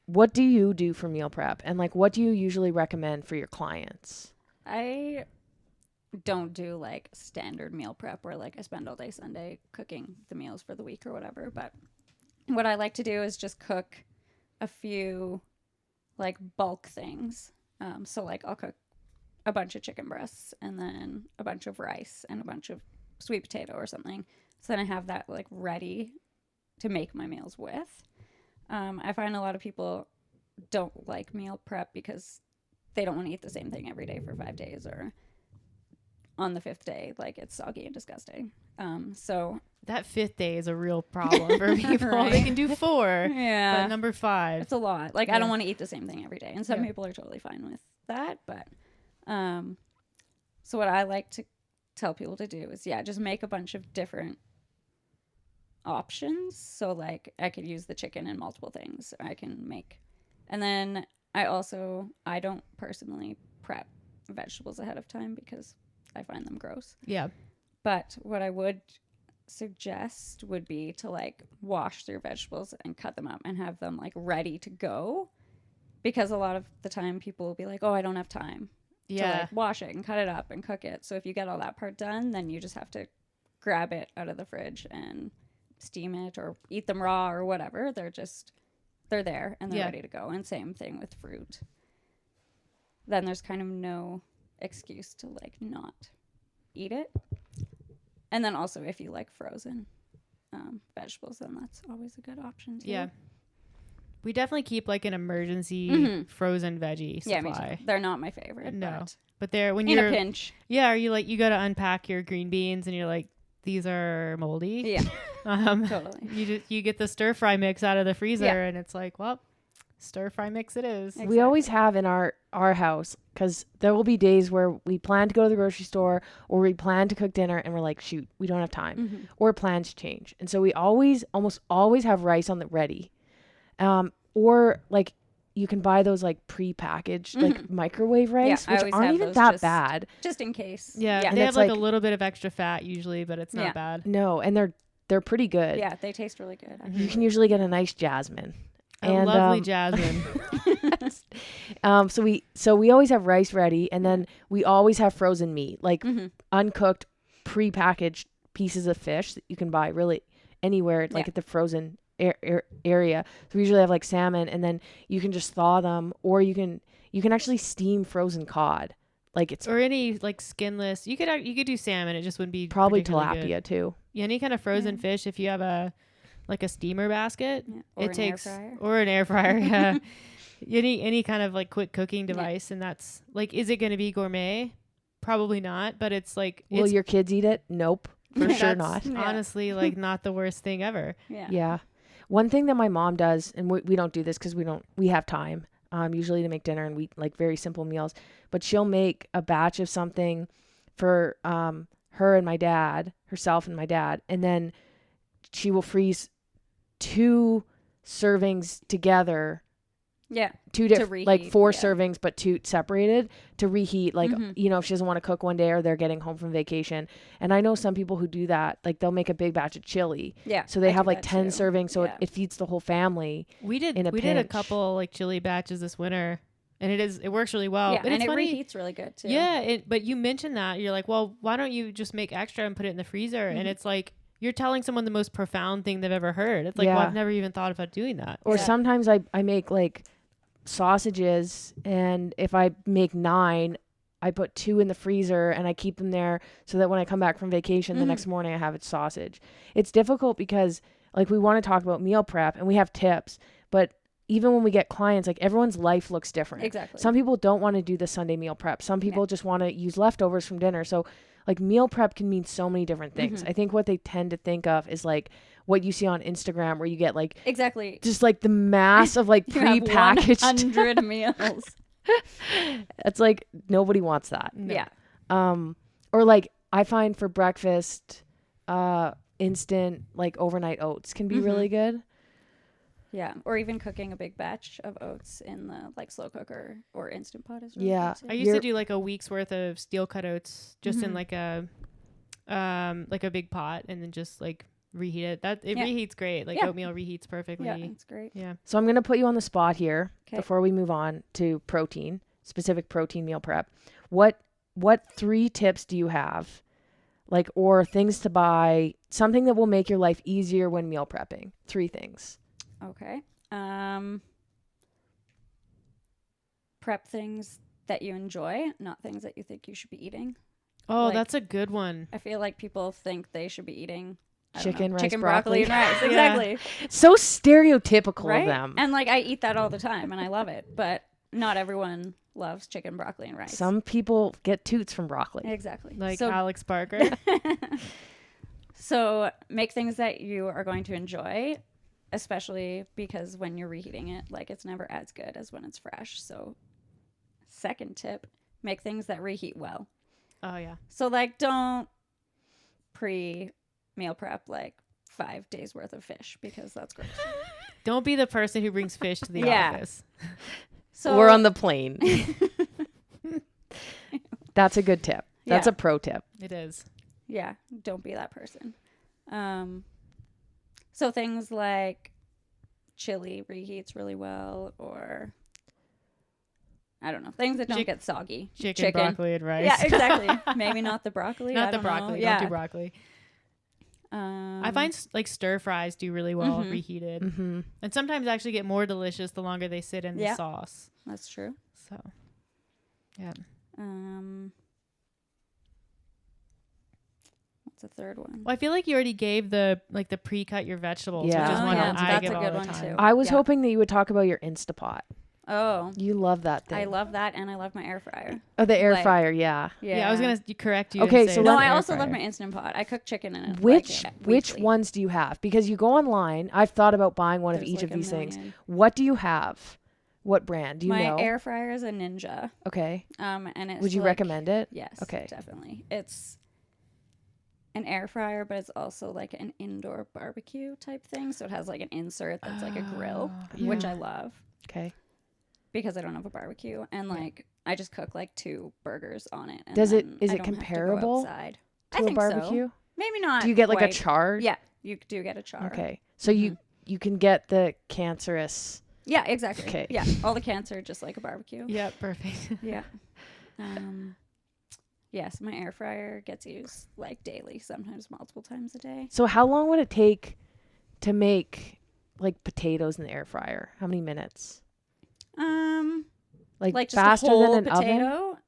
Speaker 1: what do you do for meal prep? And like, what do you usually recommend for your clients?
Speaker 3: I don't do like standard meal prep where like I spend all day Sunday cooking the meals for the week or whatever. But what I like to do is just cook a few like bulk things. So like I'll cook a bunch of chicken breasts and then a bunch of rice and a bunch of sweet potato or something. So then I have that like ready to make my meals with. I find a lot of people don't like meal prep because they don't want to eat the same thing every day for 5 days, or on the 5th day, like it's soggy and disgusting. So
Speaker 2: that 5th day is a real problem for people. Right? They can do 4, but number 5,
Speaker 3: it's a lot. Like I don't want to eat the same thing every day, and some people are totally fine with that. But so what I like to tell people to do is just make a bunch of different options. So like I could use the chicken in multiple things. I can make, and then I don't personally prep vegetables ahead of time because I find them gross.
Speaker 2: Yeah.
Speaker 3: But what I would suggest would be to like wash their vegetables and cut them up and have them like ready to go, because a lot of the time people will be like, oh, I don't have time to like wash it and cut it up and cook it. So if you get all that part done, then you just have to grab it out of the fridge and steam it or eat them raw or whatever. They're there and they're ready to go. And same thing with fruit. Then there's kind of no excuse to like not eat it. And then also if you like frozen vegetables, then that's always a good option too.
Speaker 2: Yeah. We definitely keep like an emergency frozen veggie supply.
Speaker 3: Yeah, me too. They're not my favorite.
Speaker 2: No. But they're when
Speaker 3: in
Speaker 2: you're
Speaker 3: a pinch.
Speaker 2: Yeah, are you like, you got to unpack your green beans and you're like, these are moldy.
Speaker 3: Yeah,
Speaker 2: Totally. You get the stir fry mix out of the freezer,
Speaker 3: Yeah.
Speaker 2: and it's like, well, stir fry mix it is.
Speaker 3: Exactly.
Speaker 1: We always have in our house, because there will be days where we plan to go to the grocery store or we plan to cook dinner and we're like, shoot, we don't have time,
Speaker 3: Mm-hmm.
Speaker 1: or plans change. And so we almost always have rice on the ready. Or like you can buy those like pre-packaged like microwave rice,
Speaker 3: I
Speaker 1: which
Speaker 3: always
Speaker 1: aren't
Speaker 3: have
Speaker 1: even
Speaker 3: those
Speaker 1: that
Speaker 3: just-
Speaker 1: bad.
Speaker 3: just in case.
Speaker 2: Yeah,
Speaker 3: Yeah.
Speaker 2: they have
Speaker 1: it's
Speaker 2: like a
Speaker 1: like-
Speaker 2: little bit of extra fat usually, but it's not
Speaker 3: Yeah.
Speaker 2: bad.
Speaker 1: No, and they're pretty good.
Speaker 3: Yeah, they taste really good.
Speaker 2: Mhm.
Speaker 1: You
Speaker 3: Actually.
Speaker 1: can usually get a nice jasmine.
Speaker 2: A
Speaker 1: And,
Speaker 2: lovely jasmine.
Speaker 1: So we always have rice ready, and then we always have frozen meat, like
Speaker 3: Mhm.
Speaker 1: uncooked, pre-packaged pieces of fish that you can buy really anywhere, like
Speaker 3: Yeah.
Speaker 1: at the frozen area. So we usually have like salmon, and then you can just thaw them, or you can actually steam frozen cod. Like it's
Speaker 2: Or any like skinless. You could do salmon. It just wouldn't be
Speaker 1: probably
Speaker 2: particularly
Speaker 1: tilapia
Speaker 2: good.
Speaker 1: too.
Speaker 2: Yeah, any kind of frozen
Speaker 3: Yeah.
Speaker 2: fish. If you have a steamer basket,
Speaker 3: Yeah. Or
Speaker 2: it
Speaker 3: an
Speaker 2: takes
Speaker 3: air fryer.
Speaker 2: or an air fryer. Yeah, any kind of like quick cooking device, and that's like, is it going to be gourmet? Probably not, but it's like
Speaker 1: Will
Speaker 2: it's
Speaker 1: your kids eat it? Nope, for sure
Speaker 2: that's
Speaker 1: not.
Speaker 3: Yeah.
Speaker 2: honestly like not the worst thing ever.
Speaker 3: Yeah.
Speaker 1: Yeah. One thing that my mom does, and we don't do this because we have time, usually to make dinner and we like very simple meals, but she'll make a batch of something for her and my dad, herself and my dad, and then she will freeze 2 servings together,
Speaker 3: Yeah.
Speaker 1: 2
Speaker 3: To
Speaker 1: different, like
Speaker 3: reheat,
Speaker 1: 4
Speaker 3: yeah.
Speaker 1: servings, but 2 separated to reheat. Like,
Speaker 3: Mhm.
Speaker 1: if she doesn't want to cook one day or they're getting home from vacation. And I know some people who do that, like they'll make a big batch of chili.
Speaker 3: Yeah.
Speaker 1: So they
Speaker 3: I
Speaker 1: have
Speaker 3: do
Speaker 1: like
Speaker 3: that
Speaker 1: 10
Speaker 3: too.
Speaker 1: servings. So
Speaker 3: Yeah.
Speaker 1: it feeds the whole family.
Speaker 2: We did
Speaker 1: In a
Speaker 2: we did a
Speaker 1: pinch.
Speaker 2: couple like chili batches this winter, and it works really well.
Speaker 3: Yeah,
Speaker 2: But
Speaker 3: and
Speaker 2: it's
Speaker 3: it
Speaker 2: funny.
Speaker 3: reheats really good too.
Speaker 2: Yeah, but you mentioned that you're like, well, why don't you just make extra and put it in the freezer? And
Speaker 3: Mhm.
Speaker 2: it's like you're telling someone the most profound thing they've ever heard. It's like, well,
Speaker 1: Yeah.
Speaker 2: I've never even thought about doing that.
Speaker 1: Or
Speaker 3: Yeah.
Speaker 1: sometimes I make like sausages, and if I make 9, I put 2 in the freezer and I keep them there so that when I come back from vacation the
Speaker 3: Mhm.
Speaker 1: next morning I have it sausage. It's difficult because like we want to talk about meal prep and we have tips, but even when we get clients, like everyone's life looks different.
Speaker 3: Exactly.
Speaker 1: Some people don't want to do the Sunday meal prep. Some people just want to use leftovers from dinner. So like meal prep can mean so many different things.
Speaker 3: Mhm.
Speaker 1: I think what they tend to think of is like what you see on Instagram where you get like
Speaker 3: Exactly.
Speaker 1: just like the mass of like
Speaker 3: You have
Speaker 1: pre-packaged
Speaker 3: 100 meals.
Speaker 1: It's like nobody wants that.
Speaker 2: No.
Speaker 3: Yeah.
Speaker 1: Or like I find for breakfast instant like overnight oats can be
Speaker 3: Mhm.
Speaker 1: really good.
Speaker 3: Yeah. Or even cooking a big batch of oats in the like slow cooker or instant pot is really
Speaker 1: Yeah.
Speaker 3: good too.
Speaker 2: I used to do like a week's worth of steel cut oats just in
Speaker 3: Mhm.
Speaker 2: like a big pot, and then just like reheat it. It
Speaker 3: Yeah.
Speaker 2: reheats great. Like
Speaker 3: Yeah.
Speaker 2: oatmeal reheats perfectly.
Speaker 3: Yeah, it's great.
Speaker 2: Yeah.
Speaker 1: So I'm going to put you on the spot here
Speaker 3: 'Kay.
Speaker 1: before we move on to specific protein meal prep. What 3 tips do you have? Like, or things to buy, something that will make your life easier when meal prepping. 3 things.
Speaker 3: Okay. Prep things that you enjoy, not things that you think you should be eating.
Speaker 2: Oh,
Speaker 3: Like-
Speaker 2: that's a good one.
Speaker 3: I feel like people think they should be eating I don't know,
Speaker 1: Chicken, rice,
Speaker 3: chicken,
Speaker 1: broccoli.
Speaker 3: and rice.
Speaker 2: Yeah.
Speaker 3: Exactly.
Speaker 1: So stereotypical
Speaker 3: Right?
Speaker 1: of them.
Speaker 3: And like I eat that all the time and I love it, but not everyone loves chicken, broccoli, and rice.
Speaker 1: Some people get toots from broccoli.
Speaker 3: Exactly.
Speaker 2: Like
Speaker 3: so,
Speaker 2: Alex Barker.
Speaker 3: so make things that you are going to enjoy, especially because when you're reheating it, like it's never as good as when it's fresh. So second tip, make things that reheat well.
Speaker 2: Oh yeah.
Speaker 3: So like don't meal prep like 5 days worth of fish because that's gross.
Speaker 2: Don't be the person who brings fish to the
Speaker 3: Yeah.
Speaker 2: office.
Speaker 3: So
Speaker 1: Or on the plane. That's a good tip. That's
Speaker 3: Yeah.
Speaker 1: a pro tip.
Speaker 2: It is.
Speaker 3: yeah, don't be that person. So things like chili reheats really well, or I don't know, things that don't
Speaker 2: Chick-
Speaker 3: get soggy.
Speaker 2: Chicken, broccoli, and rice.
Speaker 3: Yeah, exactly. Maybe not the broccoli.
Speaker 2: Not
Speaker 3: I
Speaker 2: the
Speaker 3: don't know.
Speaker 2: broccoli.
Speaker 3: Yeah.
Speaker 2: Don't do broccoli. I find like stir fries do really well
Speaker 3: Mhm.
Speaker 2: reheated,
Speaker 1: Mm-hmm.
Speaker 2: and sometimes actually get more delicious the longer they sit in the
Speaker 3: Yeah.
Speaker 2: sauce.
Speaker 3: that's true.
Speaker 2: So, yeah.
Speaker 3: What's the third one?
Speaker 2: Well, I feel like you already gave the pre-cut your vegetables,
Speaker 1: Yeah.
Speaker 2: which is
Speaker 1: Oh,
Speaker 2: one
Speaker 1: yeah,
Speaker 2: that I
Speaker 3: that's
Speaker 2: give
Speaker 3: a
Speaker 2: all
Speaker 3: good
Speaker 2: the
Speaker 3: one
Speaker 2: time.
Speaker 3: too.
Speaker 1: I was
Speaker 3: Yeah.
Speaker 1: hoping that you would talk about your Instapot.
Speaker 3: Oh,
Speaker 1: You love that thing.
Speaker 3: I love that, and I love my air fryer.
Speaker 1: Oh, the air
Speaker 3: like-
Speaker 1: fryer, yeah.
Speaker 2: Yeah, I was gonna correct you.
Speaker 1: Okay,
Speaker 2: and say
Speaker 1: so
Speaker 2: it's
Speaker 3: No,
Speaker 2: an
Speaker 3: I
Speaker 2: air
Speaker 3: also love
Speaker 2: fryer.
Speaker 3: my Instant Pot. I cook chicken in it.
Speaker 1: Which
Speaker 3: weekly.
Speaker 1: ones do you have? Because you go online. I've thought about buying one of
Speaker 3: There's
Speaker 1: each
Speaker 3: like
Speaker 1: of
Speaker 3: a
Speaker 1: these things.
Speaker 3: million.
Speaker 1: What do you have? What brand? Do you
Speaker 3: My
Speaker 1: know?
Speaker 3: air fryer is a Ninja.
Speaker 1: Okay.
Speaker 3: And it's
Speaker 1: Would you
Speaker 3: like-
Speaker 1: recommend it?
Speaker 3: Yes.
Speaker 1: Okay.
Speaker 3: Definitely. It's an air fryer, but it's also like an indoor barbecue type thing. So it has like an insert that's like a grill,
Speaker 2: Oh,
Speaker 3: which
Speaker 1: yeah.
Speaker 3: I love
Speaker 1: Okay.
Speaker 3: because I don't have a barbecue. And like I just cook like 2 burgers on it. And
Speaker 1: Is it-
Speaker 3: then
Speaker 1: is
Speaker 3: I
Speaker 1: it
Speaker 3: don't have to go
Speaker 1: comparable
Speaker 3: outside.
Speaker 1: To
Speaker 3: I
Speaker 1: a
Speaker 3: think so.
Speaker 1: barbecue?
Speaker 3: Maybe not.
Speaker 1: Do you get like a
Speaker 3: quite.
Speaker 1: char?
Speaker 3: Yeah, you do get a char.
Speaker 1: Okay. So you can get the cancerous.
Speaker 3: Yeah, exactly.
Speaker 1: Okay.
Speaker 3: Yeah, all the cancer just like a barbecue.
Speaker 2: Yeah, perfect.
Speaker 3: Yeah. Yes, my air fryer gets used like daily, sometimes multiple times a day.
Speaker 1: So how long would it take to make like potatoes in the air fryer? How many minutes?
Speaker 3: Like just
Speaker 1: faster
Speaker 3: a whole
Speaker 1: than an oven?
Speaker 3: potato.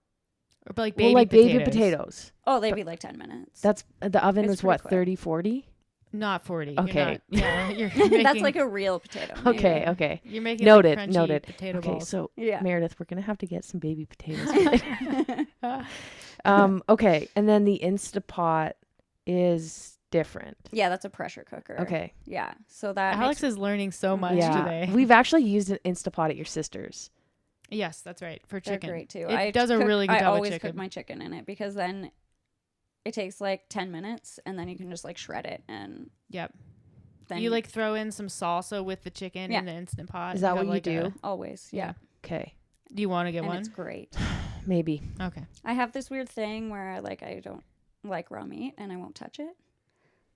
Speaker 2: Or like
Speaker 1: Well,
Speaker 2: baby
Speaker 1: like
Speaker 2: potatoes.
Speaker 1: baby potatoes.
Speaker 3: Oh, they'd be like 10 minutes.
Speaker 1: That's the oven
Speaker 3: It's
Speaker 1: was what,
Speaker 3: pretty quick.
Speaker 1: 30, 40?
Speaker 2: Not 40.
Speaker 1: Okay.
Speaker 2: You're not, yeah, you're making,
Speaker 3: That's like a real potato. maybe.
Speaker 1: Okay, okay.
Speaker 2: You're making
Speaker 1: Noted,
Speaker 2: like crunchy
Speaker 1: noted.
Speaker 2: potato
Speaker 1: Okay,
Speaker 2: balls.
Speaker 1: so
Speaker 3: Yeah.
Speaker 1: Meredith, we're gonna have to get some baby potatoes. Okay, and then the Instapot is different.
Speaker 3: Yeah, that's a pressure cooker.
Speaker 1: Okay.
Speaker 3: Yeah. So that
Speaker 2: Alex is learning so much
Speaker 1: Yeah.
Speaker 2: today.
Speaker 1: We've actually used an Instapot at your sister's.
Speaker 2: Yes, that's right. For
Speaker 3: they're
Speaker 2: chicken.
Speaker 3: great too.
Speaker 2: It does a really good
Speaker 3: I
Speaker 2: job with
Speaker 3: always
Speaker 2: chicken.
Speaker 3: cook my chicken in it because then it takes like 10 minutes and then you can just like shred it and
Speaker 2: Yep.
Speaker 3: then
Speaker 2: You like throw in some salsa with the chicken
Speaker 3: Yeah.
Speaker 2: in the Instant Pot.
Speaker 1: Is that
Speaker 2: have,
Speaker 1: what you
Speaker 2: like,
Speaker 1: do?
Speaker 3: always. Yeah.
Speaker 1: Okay.
Speaker 2: Do you want to get
Speaker 3: And
Speaker 2: one?
Speaker 3: it's great.
Speaker 1: Maybe.
Speaker 2: Okay.
Speaker 3: I have this weird thing where I don't like raw meat and I won't touch it.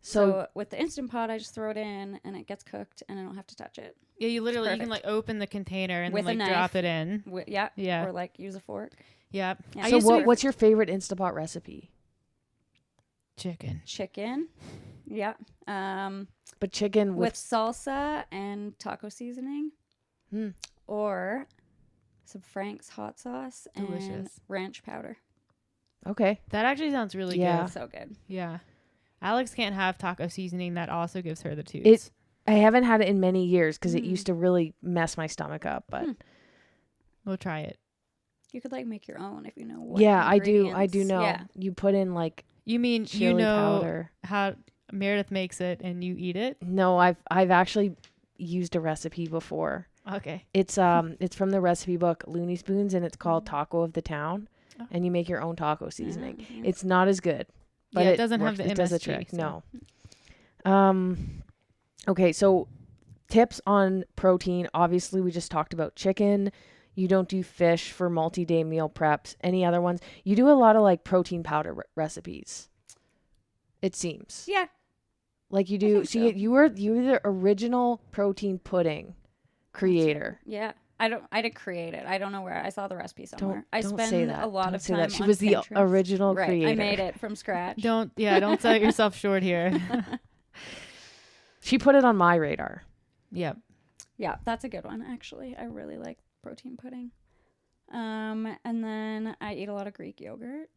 Speaker 1: So
Speaker 3: So with the Instant Pot, I just throw it in and it gets cooked and I don't have to touch it.
Speaker 2: Yeah, you literally you can
Speaker 3: perfect.
Speaker 2: like open the container and
Speaker 3: With
Speaker 2: then
Speaker 3: a
Speaker 2: like drop
Speaker 3: knife.
Speaker 2: it in.
Speaker 3: Yeah.
Speaker 2: Yeah.
Speaker 3: Or like use a fork.
Speaker 2: Yep.
Speaker 3: Yeah.
Speaker 2: I
Speaker 1: so
Speaker 2: used to
Speaker 1: what's your favorite Instapot recipe?
Speaker 2: chicken.
Speaker 3: Chicken. Yeah.
Speaker 1: But chicken
Speaker 3: With
Speaker 1: with
Speaker 3: salsa and taco seasoning.
Speaker 1: Hmm.
Speaker 3: Or some Frank's hot sauce and
Speaker 2: Delicious.
Speaker 3: ranch powder.
Speaker 1: Okay.
Speaker 2: That actually sounds really
Speaker 1: Yeah.
Speaker 2: good.
Speaker 3: So good.
Speaker 2: Yeah. Alex can't have taco seasoning. That also gives her the toots.
Speaker 1: It I haven't had it in many years because it
Speaker 3: Mm.
Speaker 1: used to really mess my stomach up. But
Speaker 3: Hmm.
Speaker 2: We'll try it.
Speaker 3: You could like make your own if you know what.
Speaker 1: yeah, I do
Speaker 3: ingredients-
Speaker 1: know.
Speaker 3: Yeah.
Speaker 1: You put in like
Speaker 2: You mean
Speaker 1: chili
Speaker 2: you know
Speaker 1: powder.
Speaker 2: how Meredith makes it and you eat it?
Speaker 1: No, I've actually used a recipe before.
Speaker 2: Okay.
Speaker 1: It's from the recipe book Looney Spoons and it's called Taco of the Town,
Speaker 2: Oh.
Speaker 1: and you make your own taco seasoning.
Speaker 3: Yeah.
Speaker 1: It's not as good, but
Speaker 2: Yeah, it
Speaker 1: it
Speaker 2: doesn't have
Speaker 1: works.
Speaker 2: the
Speaker 1: It does the
Speaker 2: MSG,
Speaker 1: trick.
Speaker 2: so-
Speaker 1: No. Okay, so tips on protein. Obviously, we just talked about chicken. You don't do fish for multi-day meal preps. Any other ones? You do a lot of like protein powder recipes. It seems
Speaker 3: Yeah.
Speaker 1: like you do.
Speaker 3: think
Speaker 1: So
Speaker 3: so.
Speaker 1: you were the original protein pudding creator.
Speaker 3: Yeah. I didn't create it. I don't know where. I saw the recipe somewhere. I
Speaker 1: don't
Speaker 3: spend
Speaker 1: say that.
Speaker 3: a lot
Speaker 1: Don't
Speaker 3: of
Speaker 1: say
Speaker 3: time
Speaker 1: that. She
Speaker 3: on
Speaker 1: was the
Speaker 3: Pinterest.
Speaker 1: original
Speaker 3: Right.
Speaker 1: creator.
Speaker 3: I made it from scratch.
Speaker 2: Don't sell yourself short here.
Speaker 1: She put it on my radar.
Speaker 2: Yep.
Speaker 3: Yeah, that's a good one actually. I really like protein pudding. And then I eat a lot of Greek yogurt.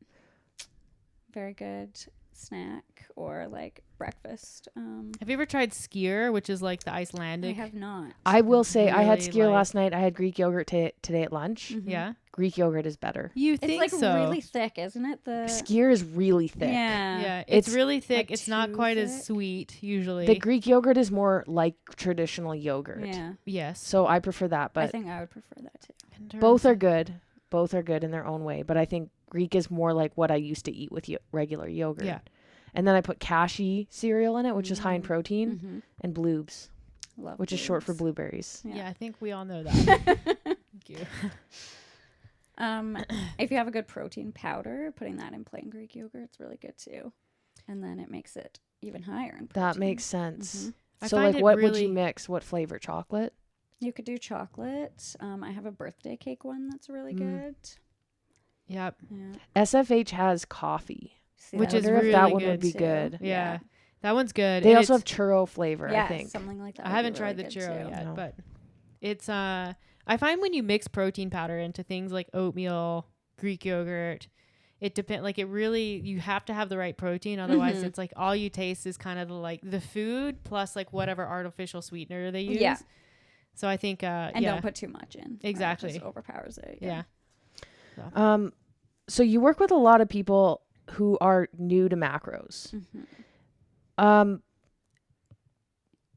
Speaker 3: Very good snack or like breakfast.
Speaker 2: Have you ever tried skyr, which is like the
Speaker 3: I
Speaker 2: Icelandic?
Speaker 3: have not.
Speaker 1: I will say I had
Speaker 2: Really
Speaker 1: skyr
Speaker 2: like-
Speaker 1: last night. I had Greek yogurt today at lunch.
Speaker 3: Mhm.
Speaker 2: Yeah.
Speaker 1: Greek yogurt is better.
Speaker 2: You
Speaker 3: It's
Speaker 2: think
Speaker 3: like
Speaker 2: so?
Speaker 3: really thick, isn't it? The
Speaker 1: Skyr is really thick.
Speaker 3: Yeah.
Speaker 2: Yeah, it's
Speaker 1: It's
Speaker 2: really thick.
Speaker 3: like
Speaker 2: It's not
Speaker 3: too
Speaker 2: quite
Speaker 3: thick.
Speaker 2: as sweet usually.
Speaker 1: The Greek yogurt is more like traditional yogurt.
Speaker 3: Yeah.
Speaker 2: yes.
Speaker 1: So I prefer that,
Speaker 3: I
Speaker 1: but
Speaker 3: think I would prefer that too.
Speaker 1: both are good. Both are good in their own way, but I think Greek is more like what I used to eat with regular yogurt.
Speaker 2: Yeah.
Speaker 1: And then I put cashew cereal in it, which is high in protein,
Speaker 3: Mm-hmm.
Speaker 1: and bloobs,
Speaker 3: Love
Speaker 1: which is short for
Speaker 3: blues.
Speaker 1: blueberries.
Speaker 2: Yeah. I think we all know that. Thank you.
Speaker 3: If you have a good protein powder, putting that in plain Greek yogurt, it's really good too. And then it makes it even higher in protein.
Speaker 1: That makes sense.
Speaker 3: Mhm.
Speaker 2: I
Speaker 1: So
Speaker 2: find
Speaker 1: like
Speaker 2: it
Speaker 1: what would
Speaker 2: really-
Speaker 1: you mix? What flavor? Chocolate?
Speaker 3: You could do chocolate. I have a birthday cake one that's really
Speaker 1: Mm.
Speaker 3: good.
Speaker 2: Yep.
Speaker 3: Yeah.
Speaker 1: SFH has coffee.
Speaker 3: See,
Speaker 2: Which
Speaker 3: that
Speaker 2: is
Speaker 1: Wonder if
Speaker 2: really
Speaker 1: that one
Speaker 2: good
Speaker 1: would be
Speaker 3: too.
Speaker 1: good.
Speaker 2: Yeah. That one's good.
Speaker 1: They
Speaker 2: and
Speaker 1: also have
Speaker 2: it's-
Speaker 1: churro flavor,
Speaker 3: Yeah,
Speaker 1: I think.
Speaker 3: something like that.
Speaker 2: I
Speaker 3: would be
Speaker 2: haven't tried
Speaker 3: really
Speaker 2: the
Speaker 3: good
Speaker 2: churro
Speaker 3: too.
Speaker 2: yet,
Speaker 1: No.
Speaker 2: but it's I find when you mix protein powder into things like oatmeal, Greek yogurt, it depends. Like it really, you have to have the right protein. Otherwise,
Speaker 3: Mhm.
Speaker 2: it's like all you taste is kind of the food plus like whatever artificial sweetener they use.
Speaker 3: Yeah.
Speaker 2: So I think,
Speaker 3: and don't put too much in.
Speaker 2: Exactly.
Speaker 3: It just overpowers it.
Speaker 2: Yeah.
Speaker 1: So you work with a lot of people who are new to macros.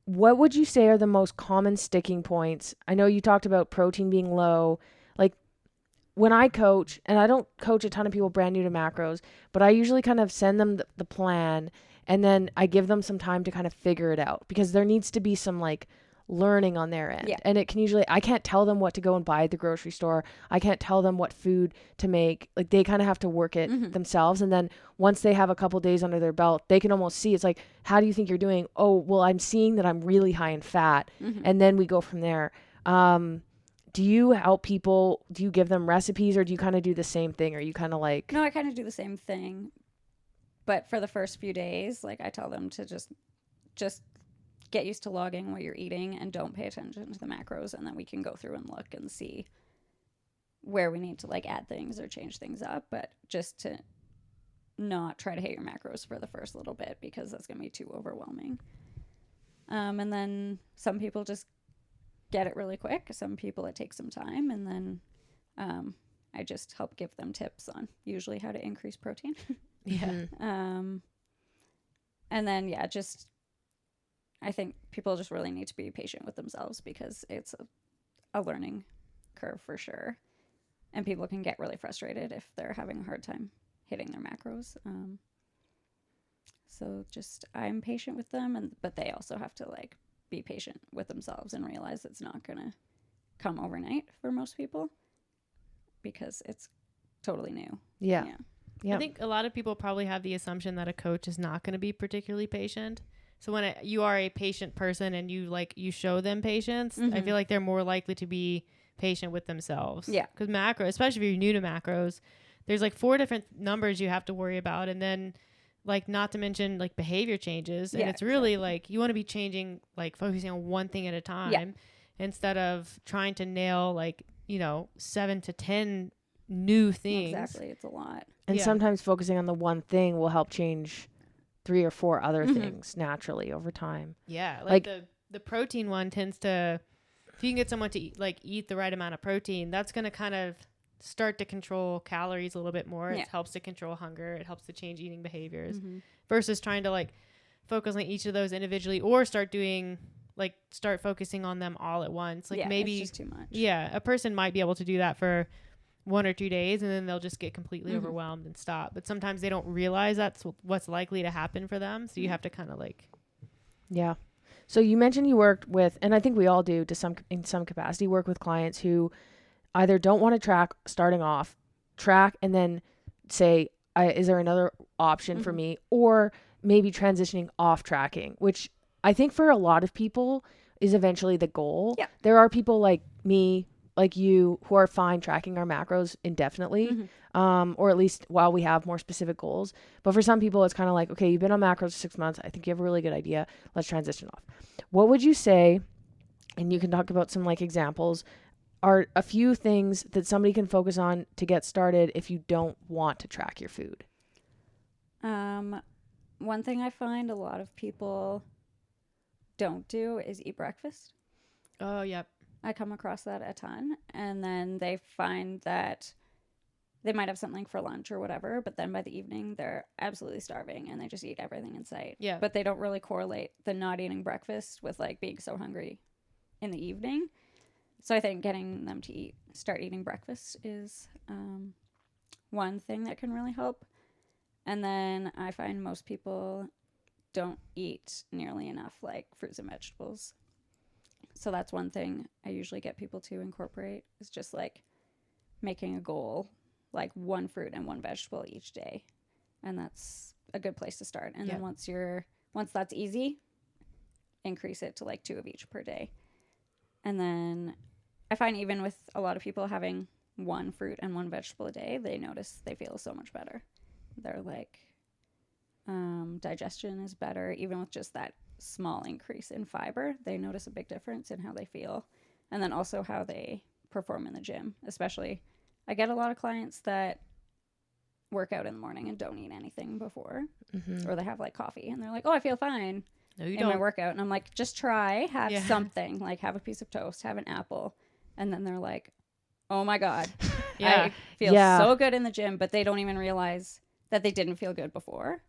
Speaker 1: What would you say are the most common sticking points? I know you talked about protein being low. Like when I coach, and I don't coach a ton of people brand new to macros, but I usually kind of send them the plan, and then I give them some time to kind of figure it out, because there needs to be some like learning on their end.
Speaker 3: Yeah.
Speaker 1: And it can usually, I can't tell them what to go and buy at the grocery store. I can't tell them what food to make. Like they kind of have to work it themselves. And then once they have a couple days under their belt, they can almost see, it's like, how do you think you're doing? Oh, well, I'm seeing that I'm really high in fat. And then we go from there. Do you help people? Do you give them recipes, or do you kind of do the same thing? Or you kind of like...
Speaker 3: No, I kind of do the same thing. But for the first few days, like I tell them to just get used to logging what you're eating and don't pay attention to the macros, and then we can go through and look and see where we need to like add things or change things up, but just to not try to hit your macros for the first little bit, because that's going to be too overwhelming. And then some people just get it really quick. Some people it takes some time, and then I just help give them tips on usually how to increase protein.
Speaker 2: Yeah.
Speaker 3: And then, yeah, just I think people just really need to be patient with themselves, because it's a learning curve for sure. And people can get really frustrated if they're having a hard time hitting their macros. So just I'm patient with them, but they also have to like be patient with themselves and realize it's not going to come overnight for most people, because it's totally new.
Speaker 1: Yeah.
Speaker 2: I think a lot of people probably have the assumption that a coach is not going to be particularly patient. So when you are a patient person and you show them patience, I feel like they're more likely to be patient with themselves.
Speaker 3: Yeah.
Speaker 2: Because macros, especially if you're new to macros, there's like 4 different numbers you have to worry about. And then like, not to mention like behavior changes. And it's really like, you want to be changing, like focusing on one thing at a time instead of trying to nail like, 7 to 10 new things.
Speaker 3: Exactly. It's a lot.
Speaker 1: And sometimes focusing on the one thing will help change 3 or 4 other things naturally over time.
Speaker 2: Yeah. Like the protein one tends to, if you can get someone to eat the right amount of protein, that's going to kind of start to control calories a little bit more. It helps to control hunger. It helps to change eating behaviors versus trying to like focus on each of those individually, or start focusing on them all at once. Like maybe
Speaker 3: it's just too much.
Speaker 2: Yeah. A person might be able to do that for 1 or 2 days, and then they'll just get completely overwhelmed and stop. But sometimes they don't realize that's what's likely to happen for them. So you have to kind of like...
Speaker 1: Yeah. So you mentioned you worked with, and I think we all do in some capacity, work with clients who either don't want to track starting off, track, and then say, is there another option for me? Or maybe transitioning off tracking, which I think for a lot of people is eventually the goal.
Speaker 3: Yeah.
Speaker 1: There are people like me, like you, who are fine tracking our macros indefinitely, or at least while we have more specific goals. But for some people, it's kind of like, okay, you've been on macros for 6 months. I think you have a really good idea. Let's transition off. What would you say, and you can talk about some like examples, are a few things that somebody can focus on to get started if you don't want to track your food?
Speaker 3: One thing I find a lot of people don't do is eat breakfast.
Speaker 2: Oh, yep.
Speaker 3: I come across that a ton, and then they find that they might have something for lunch or whatever, but then by the evening they're absolutely starving and they just eat everything in sight.
Speaker 2: Yeah.
Speaker 3: But they don't really correlate the not eating breakfast with like being so hungry in the evening. So I think getting them to start eating breakfast is one thing that can really help. And then I find most people don't eat nearly enough like fruits and vegetables. So that's one thing I usually get people to incorporate, is just like making a goal, like 1 fruit and 1 vegetable each day. And that's a good place to start. And then once that's easy, increase it to like 2 of each per day. And then I find even with a lot of people having 1 fruit and 1 vegetable a day, they notice they feel so much better. They're like, digestion is better, even with just that small increase in fiber. They notice a big difference in how they feel, and then also how they perform in the gym. Especially, I get a lot of clients that work out in the morning and don't eat anything before, or they have like coffee and they're like, oh, I feel fine.
Speaker 2: No, you
Speaker 3: in my
Speaker 2: don't.
Speaker 3: workout. And I'm like, just try, have
Speaker 2: Yeah.
Speaker 3: something, like have a piece of toast, have an apple. And then they're like, oh my God,
Speaker 2: Yeah.
Speaker 3: I feel
Speaker 1: Yeah.
Speaker 3: so good in the gym, but they don't even realize that they didn't feel good before.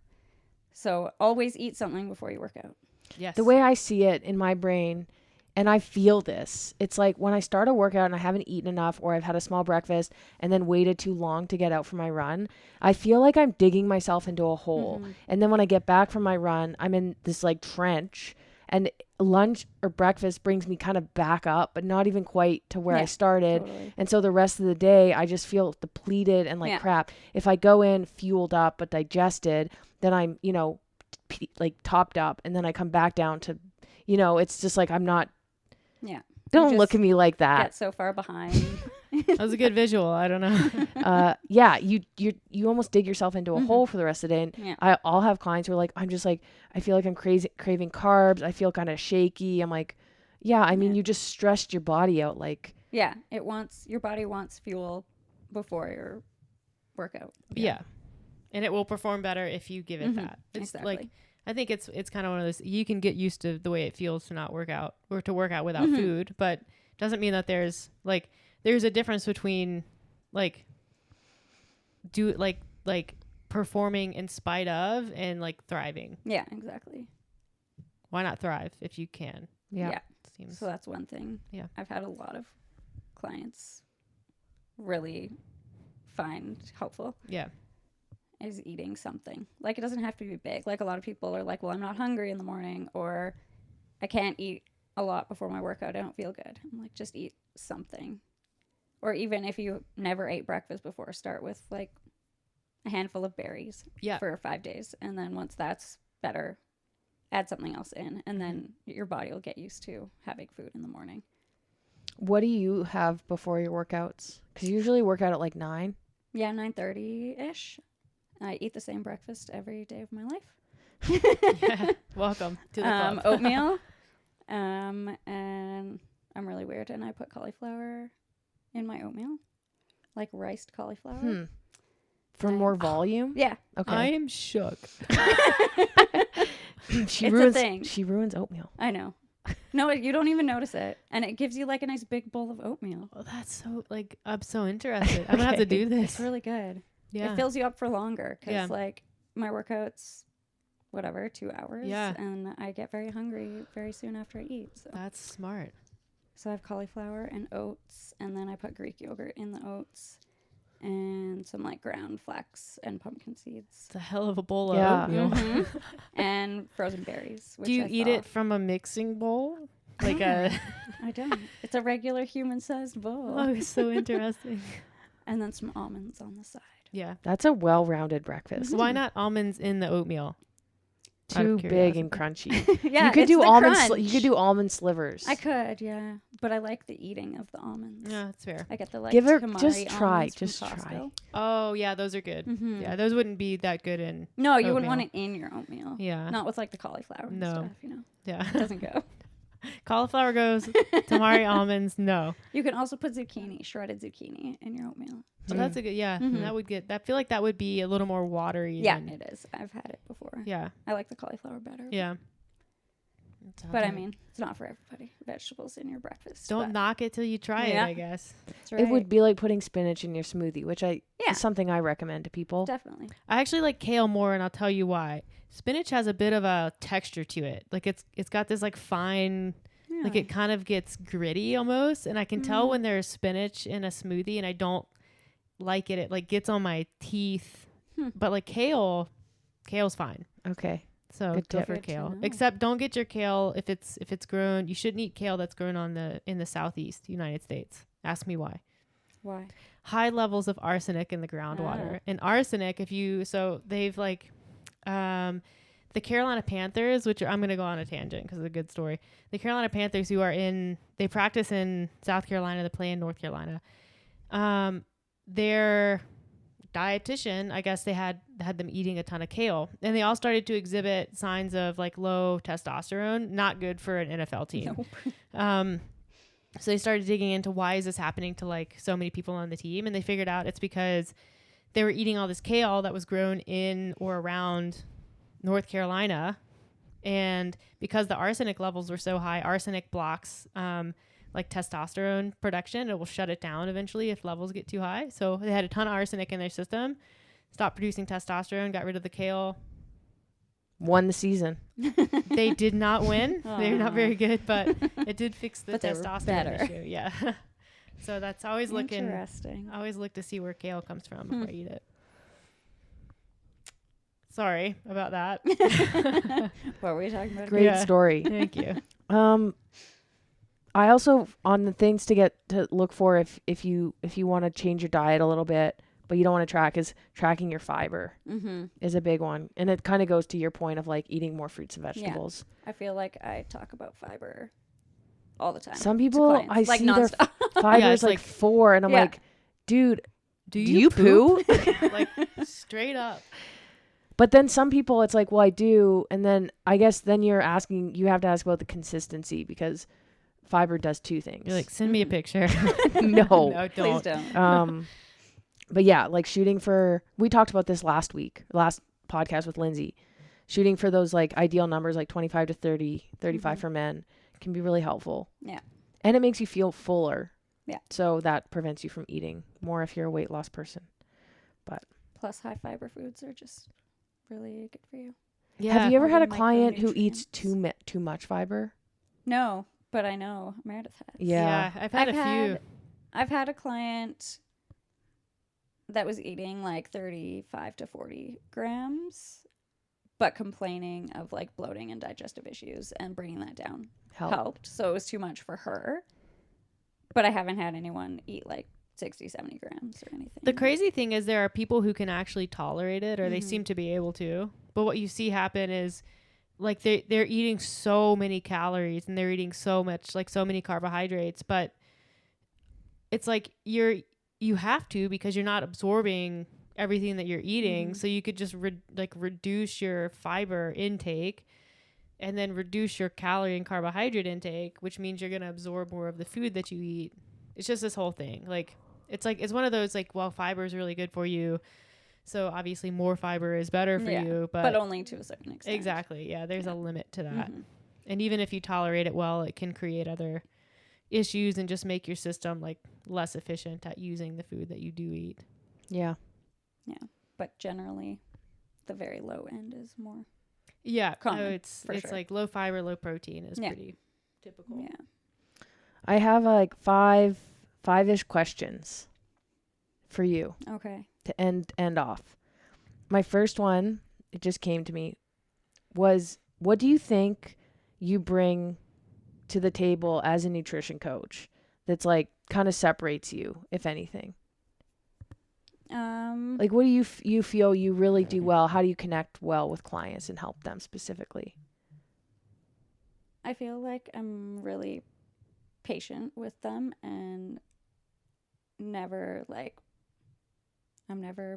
Speaker 3: So always eat something before you work out.
Speaker 2: Yes.
Speaker 1: The way I see it in my brain, and I feel this, it's like when I start a workout and I haven't eaten enough, or I've had a small breakfast and then waited too long to get out for my run, I feel like I'm digging myself into a hole.
Speaker 3: Mhm.
Speaker 1: And then when I get back from my run, I'm in this like trench, and lunch or breakfast brings me kind of back up, but not even quite to where I
Speaker 3: Yeah,
Speaker 1: started.
Speaker 3: Totally.
Speaker 1: And so the rest of the day, I just feel depleted and like
Speaker 3: Yeah.
Speaker 1: crap. If I go in fueled up but digested, then I'm, like topped up, and then I come back down to, it's just like I'm not.
Speaker 3: Yeah.
Speaker 1: Don't
Speaker 3: You
Speaker 1: look
Speaker 3: just
Speaker 1: at me like that.
Speaker 3: Get so far behind.
Speaker 2: That was a good visual. I don't know.
Speaker 1: Yeah, you almost dig yourself into a
Speaker 3: Mhm.
Speaker 1: hole for the rest of the day. And
Speaker 3: Yeah.
Speaker 1: I'll have clients who are like, I'm just like, I feel like I'm craving carbs. I feel kind of shaky. I'm like, yeah, I mean,
Speaker 3: Yeah.
Speaker 1: you just stressed your body out. Like,
Speaker 3: Yeah. Your body wants fuel before your workout.
Speaker 2: Yeah. And it will perform better if you give it
Speaker 3: Mhm.
Speaker 2: that. It's
Speaker 3: Exactly.
Speaker 2: like, I think it's kind of one of those, you can get used to the way it feels to not work out or to work out without
Speaker 3: Mhm.
Speaker 2: food, but doesn't mean that there's a difference between like performing in spite of and like thriving.
Speaker 3: Yeah, exactly.
Speaker 2: Why not thrive if you can?
Speaker 1: yeah.
Speaker 2: Seems.
Speaker 3: So that's one thing.
Speaker 2: Yeah.
Speaker 3: I've had a lot of clients really find helpful
Speaker 2: Yeah.
Speaker 3: is eating something. Like it doesn't have to be big. Like a lot of people are like, well, I'm not hungry in the morning, or I can't eat a lot before my workout. I don't feel good. I'm like, just eat something. Or even if you never ate breakfast before, start with like a handful of berries
Speaker 2: Yeah.
Speaker 3: for 5 days. And then once that's better, add something else in. And then your body will get used to having food in the morning.
Speaker 1: What do you have before your workouts? Because you usually work out at like 9.
Speaker 3: Yeah, 9:30-ish. I eat the same breakfast every day of my life.
Speaker 2: Yeah. Welcome to the club.
Speaker 3: Oatmeal. And I'm really weird, and I put cauliflower in my oatmeal, like riced cauliflower.
Speaker 1: For more volume?
Speaker 3: Yeah.
Speaker 1: Okay.
Speaker 2: I am shook.
Speaker 1: She
Speaker 3: It's a
Speaker 1: ruins
Speaker 3: thing.
Speaker 1: She ruins oatmeal.
Speaker 3: I know. No, you don't even notice it, and it gives you like a nice big bowl of oatmeal.
Speaker 2: Well, that's so I'm so interested. I'm gonna have to do this.
Speaker 3: It's really good.
Speaker 2: Yeah.
Speaker 3: It fills you up for longer because
Speaker 2: Yeah.
Speaker 3: like my workouts, whatever, 2 hours.
Speaker 2: Yeah.
Speaker 3: And I get very hungry very soon after I eat. So
Speaker 2: That's smart.
Speaker 3: I have cauliflower and oats, and then I put Greek yogurt in the oats and some like ground flax and pumpkin seeds.
Speaker 2: It's a hell of a bowl of
Speaker 1: Yeah.
Speaker 2: oatmeal.
Speaker 3: Mhm. And frozen berries. Which
Speaker 2: Do you
Speaker 3: I
Speaker 2: eat it from a mixing bowl? Like a
Speaker 3: I don't. It's a regular human-sized bowl.
Speaker 2: Oh, it's so interesting.
Speaker 3: And then some almonds on the side.
Speaker 2: Yeah.
Speaker 1: That's a well-rounded breakfast.
Speaker 2: Why not almonds in the oatmeal? Out of
Speaker 1: Too big and
Speaker 2: curiosity.
Speaker 1: crunchy.
Speaker 3: Yeah,
Speaker 1: You could
Speaker 3: it's
Speaker 1: do
Speaker 3: the
Speaker 1: almond.
Speaker 3: crunch.
Speaker 1: You could do almond slivers.
Speaker 3: I could, yeah, but I like the eating of the almonds.
Speaker 2: Yeah, that's fair.
Speaker 3: I get the like
Speaker 1: Give her-
Speaker 3: tamari
Speaker 1: just try,
Speaker 3: almonds from
Speaker 1: just try.
Speaker 3: Costco.
Speaker 2: Oh, yeah, those are good.
Speaker 3: Mhm.
Speaker 2: Yeah, those wouldn't be that good in.
Speaker 3: No, you wouldn't
Speaker 2: Oatmeal.
Speaker 3: want it in your oatmeal.
Speaker 2: Yeah.
Speaker 3: Not with like the cauliflower and
Speaker 2: No.
Speaker 3: stuff, you know.
Speaker 2: Yeah.
Speaker 3: It doesn't go.
Speaker 2: Cauliflower goes. Tamari almonds, no.
Speaker 3: You can also put zucchini, shredded zucchini in your oatmeal.
Speaker 2: So that's a good. Yeah,
Speaker 3: Mhm.
Speaker 2: that would get. I feel like that would be a little more watery.
Speaker 3: Yeah,
Speaker 2: than-
Speaker 3: it is. I've had it before.
Speaker 2: Yeah.
Speaker 3: I like the cauliflower better.
Speaker 2: Yeah.
Speaker 3: But I mean, it's not for everybody. Vegetables in your breakfast.
Speaker 2: don't
Speaker 3: but
Speaker 2: knock it till you try
Speaker 3: Yeah.
Speaker 2: it. I guess.
Speaker 3: that's right.
Speaker 1: It would be like putting spinach in your smoothie, which
Speaker 3: Yeah.
Speaker 1: is something I recommend to people.
Speaker 3: Definitely.
Speaker 2: I actually like kale more, and I'll tell you why. Spinach has a bit of a texture to it. Like it's got this like fine, like
Speaker 3: Yeah.
Speaker 2: it kind of gets gritty almost, and I can tell when there's spinach in a smoothie, and I don't like it. It like gets on my teeth. But like kale's fine.
Speaker 1: Okay.
Speaker 2: So
Speaker 1: Good
Speaker 2: go
Speaker 1: tip.
Speaker 2: for
Speaker 3: Good to
Speaker 2: kale.
Speaker 3: know.
Speaker 2: Except don't get your kale if it's grown. You shouldn't eat kale that's grown in the southeast United States. Ask me why.
Speaker 3: Why?
Speaker 2: High levels of arsenic in the groundwater. And arsenic, they've like the Carolina Panthers, which I'm going to go on a tangent because it's a good story. The Carolina Panthers they practice in South Carolina, they play in North Carolina. Their dietitian, I guess they had them eating a ton of kale, and they all started to exhibit signs of like low testosterone, not good for an NFL team.
Speaker 3: Nope.
Speaker 2: So they started digging into why is this happening to like so many people on the team, and they figured out it's because they were eating all this kale that was grown in or around North Carolina, And because the arsenic levels were so high, arsenic blocks like testosterone production. It will shut it down eventually if levels get too high. So they had a ton of arsenic in their system, stopped producing testosterone, got rid of the kale.
Speaker 1: Won the season.
Speaker 2: They did not win. They're not very good, but it did fix the
Speaker 3: But they were
Speaker 2: testosterone
Speaker 3: better.
Speaker 2: issue. Yeah. So that's always looking.
Speaker 3: Interesting.
Speaker 2: I always look to see where kale comes from before I eat it. Sorry about that.
Speaker 3: What were we talking about?
Speaker 1: Great story.
Speaker 2: Thank you.
Speaker 1: I also, on the things to look for if you want to change your diet a little bit, but you don't want to track, is tracking your fiber is a big one. And it kind of goes to your point of like eating more fruits and vegetables.
Speaker 3: I feel like I talk about fiber all the time.
Speaker 1: Some people, I
Speaker 3: like
Speaker 1: see their
Speaker 3: nonstop.
Speaker 1: fiber
Speaker 2: it's
Speaker 1: is like 4, and I'm like, dude,
Speaker 2: do
Speaker 1: you poo?
Speaker 2: Like straight up.
Speaker 1: But then some people, it's like, well, I do. And then I guess then you have to ask about the consistency, because fiber does 2 things.
Speaker 2: You're like, send me a picture.
Speaker 1: No.
Speaker 2: No,
Speaker 3: Please don't.
Speaker 1: But yeah, like shooting for, we talked about this last podcast with Lindsay, shooting for those like ideal numbers, like 25 to 30, 35 for men, can be really helpful.
Speaker 3: Yeah.
Speaker 1: And it makes you feel fuller.
Speaker 3: Yeah.
Speaker 1: So that prevents you from eating more if you're a weight loss person.
Speaker 3: Plus, high fiber foods are just really good for you.
Speaker 2: Yeah.
Speaker 1: Have you ever
Speaker 3: All
Speaker 1: had a
Speaker 3: the
Speaker 1: client who eats
Speaker 3: micronutrients.
Speaker 1: too much fiber?
Speaker 3: No, but I know Meredith has.
Speaker 1: Yeah.
Speaker 2: I've had a few.
Speaker 3: I've had a client that was eating like 35 to 40 grams, but complaining of like bloating and digestive issues, and bringing that down helped. So it was too much for her. But I haven't had anyone eat like 60, 70 grams or anything.
Speaker 2: The crazy thing is there are people who can actually tolerate it, or they seem to be able to. But what you see happen is like they're eating so many calories, and they're eating so much, like so many carbohydrates, but it's like you have to, because you're not absorbing everything that you're eating. So you could just reduce your fiber intake and then reduce your calorie and carbohydrate intake, which means you're going to absorb more of the food that you eat. It's just this whole thing. Like it's one of those like, well, fiber is really good for you, so obviously more fiber is better for you, but
Speaker 3: only to a certain extent.
Speaker 2: Exactly. Yeah, there's a limit to that. And even if you tolerate it well, it can create other issues and just make your system like less efficient at using the food that you do eat.
Speaker 1: Yeah.
Speaker 3: But generally, the very low end is more.
Speaker 2: Yeah,
Speaker 3: common,
Speaker 2: it's
Speaker 3: sure.
Speaker 2: like low fiber, low protein is pretty typical.
Speaker 3: Yeah.
Speaker 1: I have like five-ish questions for you
Speaker 3: Okay.
Speaker 1: to end off. My first one, it just came to me, was, what do you think you bring to the table as a nutrition coach that's like kind of separates you, if anything? Like, what do you feel you really do well? How do you connect well with clients and help them specifically?
Speaker 3: I feel like I'm really patient with them, and I'm never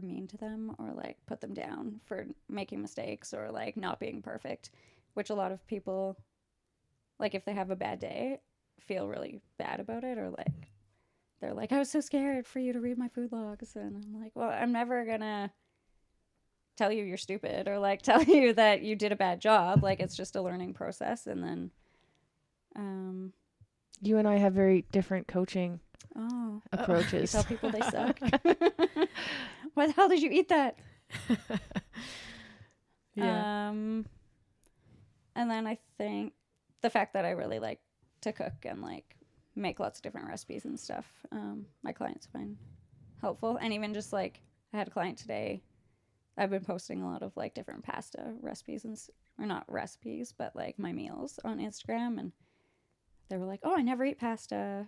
Speaker 3: mean to them or like put them down for making mistakes or like not being perfect, which a lot of people, like if they have a bad day, feel really bad about it, or like they're like, I was so scared for you to read my food logs, and I'm like, well, I'm never gonna tell you you're stupid or like tell you that you did a bad job. Like it's just a learning process. And then
Speaker 1: you and I have very different coaching approaches.
Speaker 3: You tell people they suck. Why the hell did you eat that?
Speaker 2: Yeah.
Speaker 3: And then I think the fact that I really like to cook and like make lots of different recipes and stuff, my clients find helpful. And even just like I had a client today, I've been posting a lot of like different pasta recipes or not recipes, but like my meals on Instagram, and they were like, oh, I never eat pasta.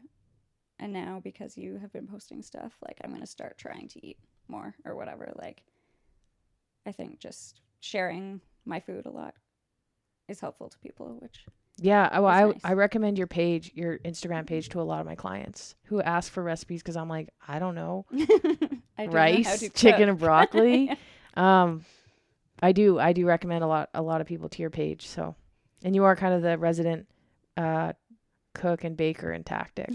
Speaker 3: And now because you have been posting stuff, like I'm going to start trying to eat more or whatever. Like I think just sharing my food a lot is helpful to people, which nice.
Speaker 1: I recommend your Instagram page to a lot of my clients who ask for recipes, because I'm like, I don't know. Rice, chicken, and broccoli. I do recommend a lot of people to your page. So, and you are kind of the resident cook and baker in Tactic.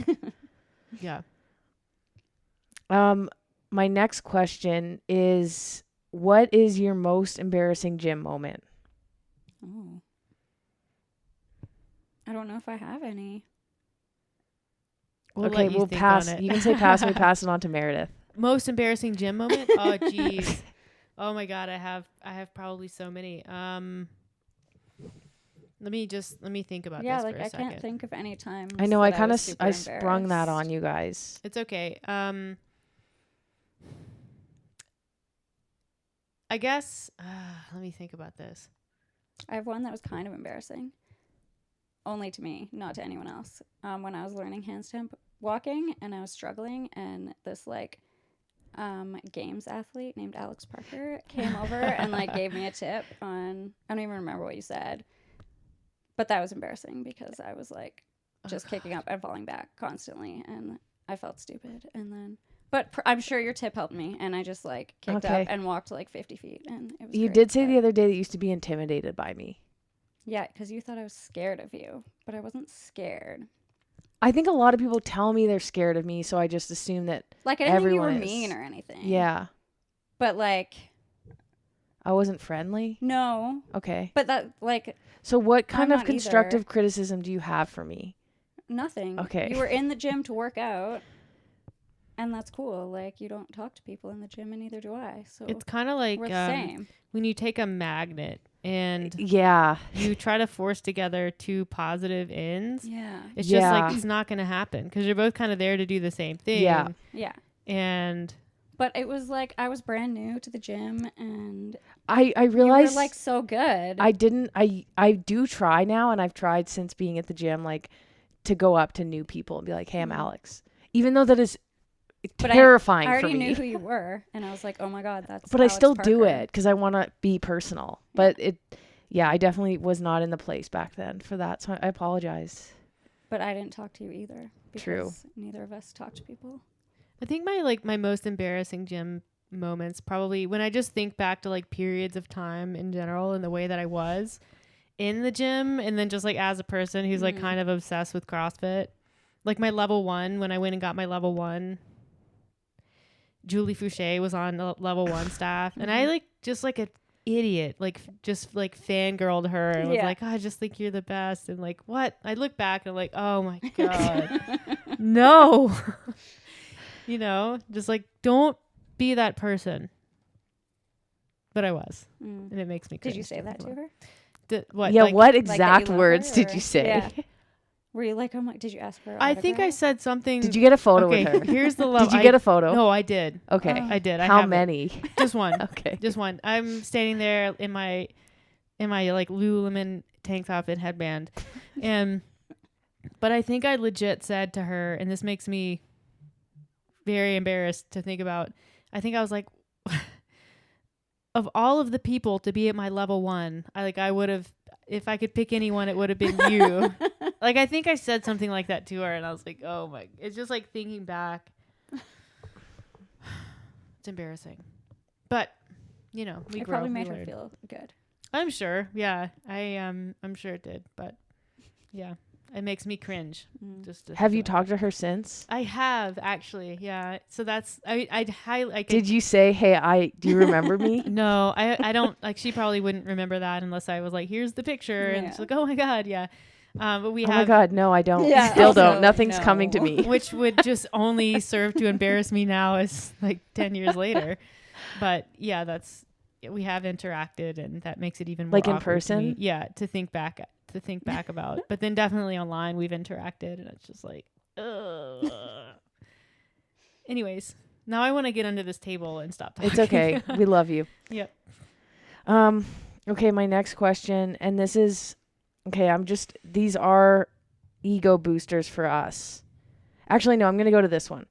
Speaker 2: Yeah.
Speaker 1: My next question is, what is your most embarrassing gym moment?
Speaker 3: Oh. I don't know if I have any.
Speaker 2: We'll
Speaker 1: Okay,
Speaker 2: let you
Speaker 1: we'll
Speaker 2: think
Speaker 1: pass.
Speaker 2: on it.
Speaker 1: You can say pass, and we pass it on to Meredith.
Speaker 2: Most embarrassing gym moment? Oh, jeez. Oh my God, I have probably so many. Let me think about
Speaker 3: Yeah,
Speaker 2: this
Speaker 3: like
Speaker 2: for a
Speaker 3: I
Speaker 2: second.
Speaker 3: can't think of any times.
Speaker 1: I know. I
Speaker 3: that
Speaker 1: kind of
Speaker 3: was super
Speaker 1: I sprung that
Speaker 3: embarrassed.
Speaker 1: on you guys.
Speaker 2: It's okay. I guess. Let me think about this.
Speaker 3: I have one that was kind of embarrassing. Only to me, not to anyone else. When I was learning handstand walking and I was struggling, and this like games athlete named Alex Parker came over and like gave me a tip on, I don't even remember what you said, but that was embarrassing because I was like just kicking up and falling back constantly, and I felt stupid. And then but I'm sure your tip helped me, and I just like kicked
Speaker 1: Okay.
Speaker 3: up and walked like 50 feet, and it was
Speaker 1: You
Speaker 3: great,
Speaker 1: did say
Speaker 3: but-
Speaker 1: the other day that you used to be intimidated by me.
Speaker 3: yeah, because you thought I was scared of you, but I wasn't scared.
Speaker 1: I think a lot of people tell me they're scared of me, so I just assume that
Speaker 3: Like I didn't think you were
Speaker 1: everyone is.
Speaker 3: mean or anything.
Speaker 1: Yeah,
Speaker 3: But like
Speaker 1: I wasn't friendly.
Speaker 3: no,
Speaker 1: Okay.
Speaker 3: but that like
Speaker 1: So what kind of
Speaker 3: not
Speaker 1: constructive
Speaker 3: either.
Speaker 1: criticism do you have for me?
Speaker 3: nothing.
Speaker 1: Okay.
Speaker 3: You were in the gym to work out, and that's cool. Like you don't talk to people in the gym, and neither do I. So
Speaker 2: It's kind of like
Speaker 3: we're the same.
Speaker 2: when you take a magnet and
Speaker 1: Yeah.
Speaker 2: you try to force together two positive ends.
Speaker 3: Yeah.
Speaker 2: It's just
Speaker 1: Yeah.
Speaker 2: like it's not going to happen because you're both kind of there to do the same thing.
Speaker 1: Yeah.
Speaker 3: Yeah.
Speaker 2: And
Speaker 3: But it was like I was brand new to the gym, and
Speaker 1: I
Speaker 3: you
Speaker 1: realized
Speaker 3: were like so good.
Speaker 1: I didn't I do try now, and I've tried since being at the gym, like to go up to new people and be like, hey, I'm
Speaker 3: Mhm.
Speaker 1: Alex, even though that is
Speaker 3: But
Speaker 1: terrifying
Speaker 3: I already
Speaker 1: for me.
Speaker 3: knew who you were, and I was like, oh my god, that's.
Speaker 1: But I
Speaker 3: Alex
Speaker 1: still do
Speaker 3: Parker.
Speaker 1: it because I want to be personal. But I definitely was not in the place back then for that. So I apologize.
Speaker 3: But I didn't talk to you either.
Speaker 1: True.
Speaker 3: Because neither of us talk to people.
Speaker 2: I think my most embarrassing gym moments probably when I just think back to like periods of time in general and the way that I was in the gym, and then just like as a person who's like kind of obsessed with CrossFit. Like my level 1, when I went and got my level 1, Julie Fouché was on the level 1 staff, and I like just like an idiot, like just like fangirled her and was like, oh, I just think you're the best, and like what? I look back and I'm like, oh my god, no, you know, just like don't be that person. But I was, and it makes me cringe.
Speaker 3: Did you say that to her?
Speaker 2: What?
Speaker 1: Yeah.
Speaker 2: Like,
Speaker 1: What
Speaker 3: that you
Speaker 1: exact
Speaker 3: love
Speaker 1: words
Speaker 3: her,
Speaker 1: did
Speaker 3: or-
Speaker 1: you say?
Speaker 3: Yeah. Were you like, oh my, did you ask for her
Speaker 2: I think I
Speaker 3: autograph?
Speaker 2: said something.
Speaker 1: Did you get a photo
Speaker 2: okay,
Speaker 1: with her?
Speaker 2: here's the level.
Speaker 1: Did you get a photo?
Speaker 2: No, I did.
Speaker 1: Okay.
Speaker 2: I did. I
Speaker 1: How
Speaker 2: have it.
Speaker 1: many?
Speaker 2: Just one.
Speaker 1: Okay.
Speaker 2: Just one. I'm standing there in my like Lululemon tank top and headband, and but I think I legit said to her, and this makes me very embarrassed to think about. I think I was like, of all of the people to be at my level 1, I would have, if I could pick anyone, it would have been you. Like I think I said something like that to her, and I was like, oh my! It's just like thinking back. It's embarrassing, but you know, we
Speaker 3: It
Speaker 2: grow.
Speaker 3: probably
Speaker 2: we
Speaker 3: made her
Speaker 2: learn.
Speaker 3: feel good.
Speaker 2: I'm sure. Yeah, I'm sure it did. But yeah, it makes me cringe. Just to
Speaker 1: Have
Speaker 2: think
Speaker 1: you
Speaker 2: about
Speaker 1: talked
Speaker 2: it.
Speaker 1: to her since?
Speaker 2: I have actually. Yeah. So that's I'd highlight.
Speaker 1: Did you say, hey, do you remember me?
Speaker 2: No, I don't like. She probably wouldn't remember that unless I was like, here's the picture, and she's like, oh my god, yeah. But we
Speaker 1: Oh
Speaker 2: have.
Speaker 1: my God, no, I don't.
Speaker 3: Yeah,
Speaker 1: Still
Speaker 3: also,
Speaker 1: don't. Nothing's
Speaker 3: no.
Speaker 1: coming to me.
Speaker 2: Which would just only serve to embarrass me now as like 10 years later. But yeah, we have interacted, and that makes it even more
Speaker 1: Like in
Speaker 2: awkward to me.
Speaker 1: person?
Speaker 2: Yeah, to think back about. But then definitely online we've interacted, and it's just like, ugh. Anyways, now I want to get under this table and stop talking.
Speaker 1: It's okay. We love you.
Speaker 2: Yep.
Speaker 1: Okay, my next question, and this is, okay, these are ego boosters for us. Actually, no, I'm going to go to this one.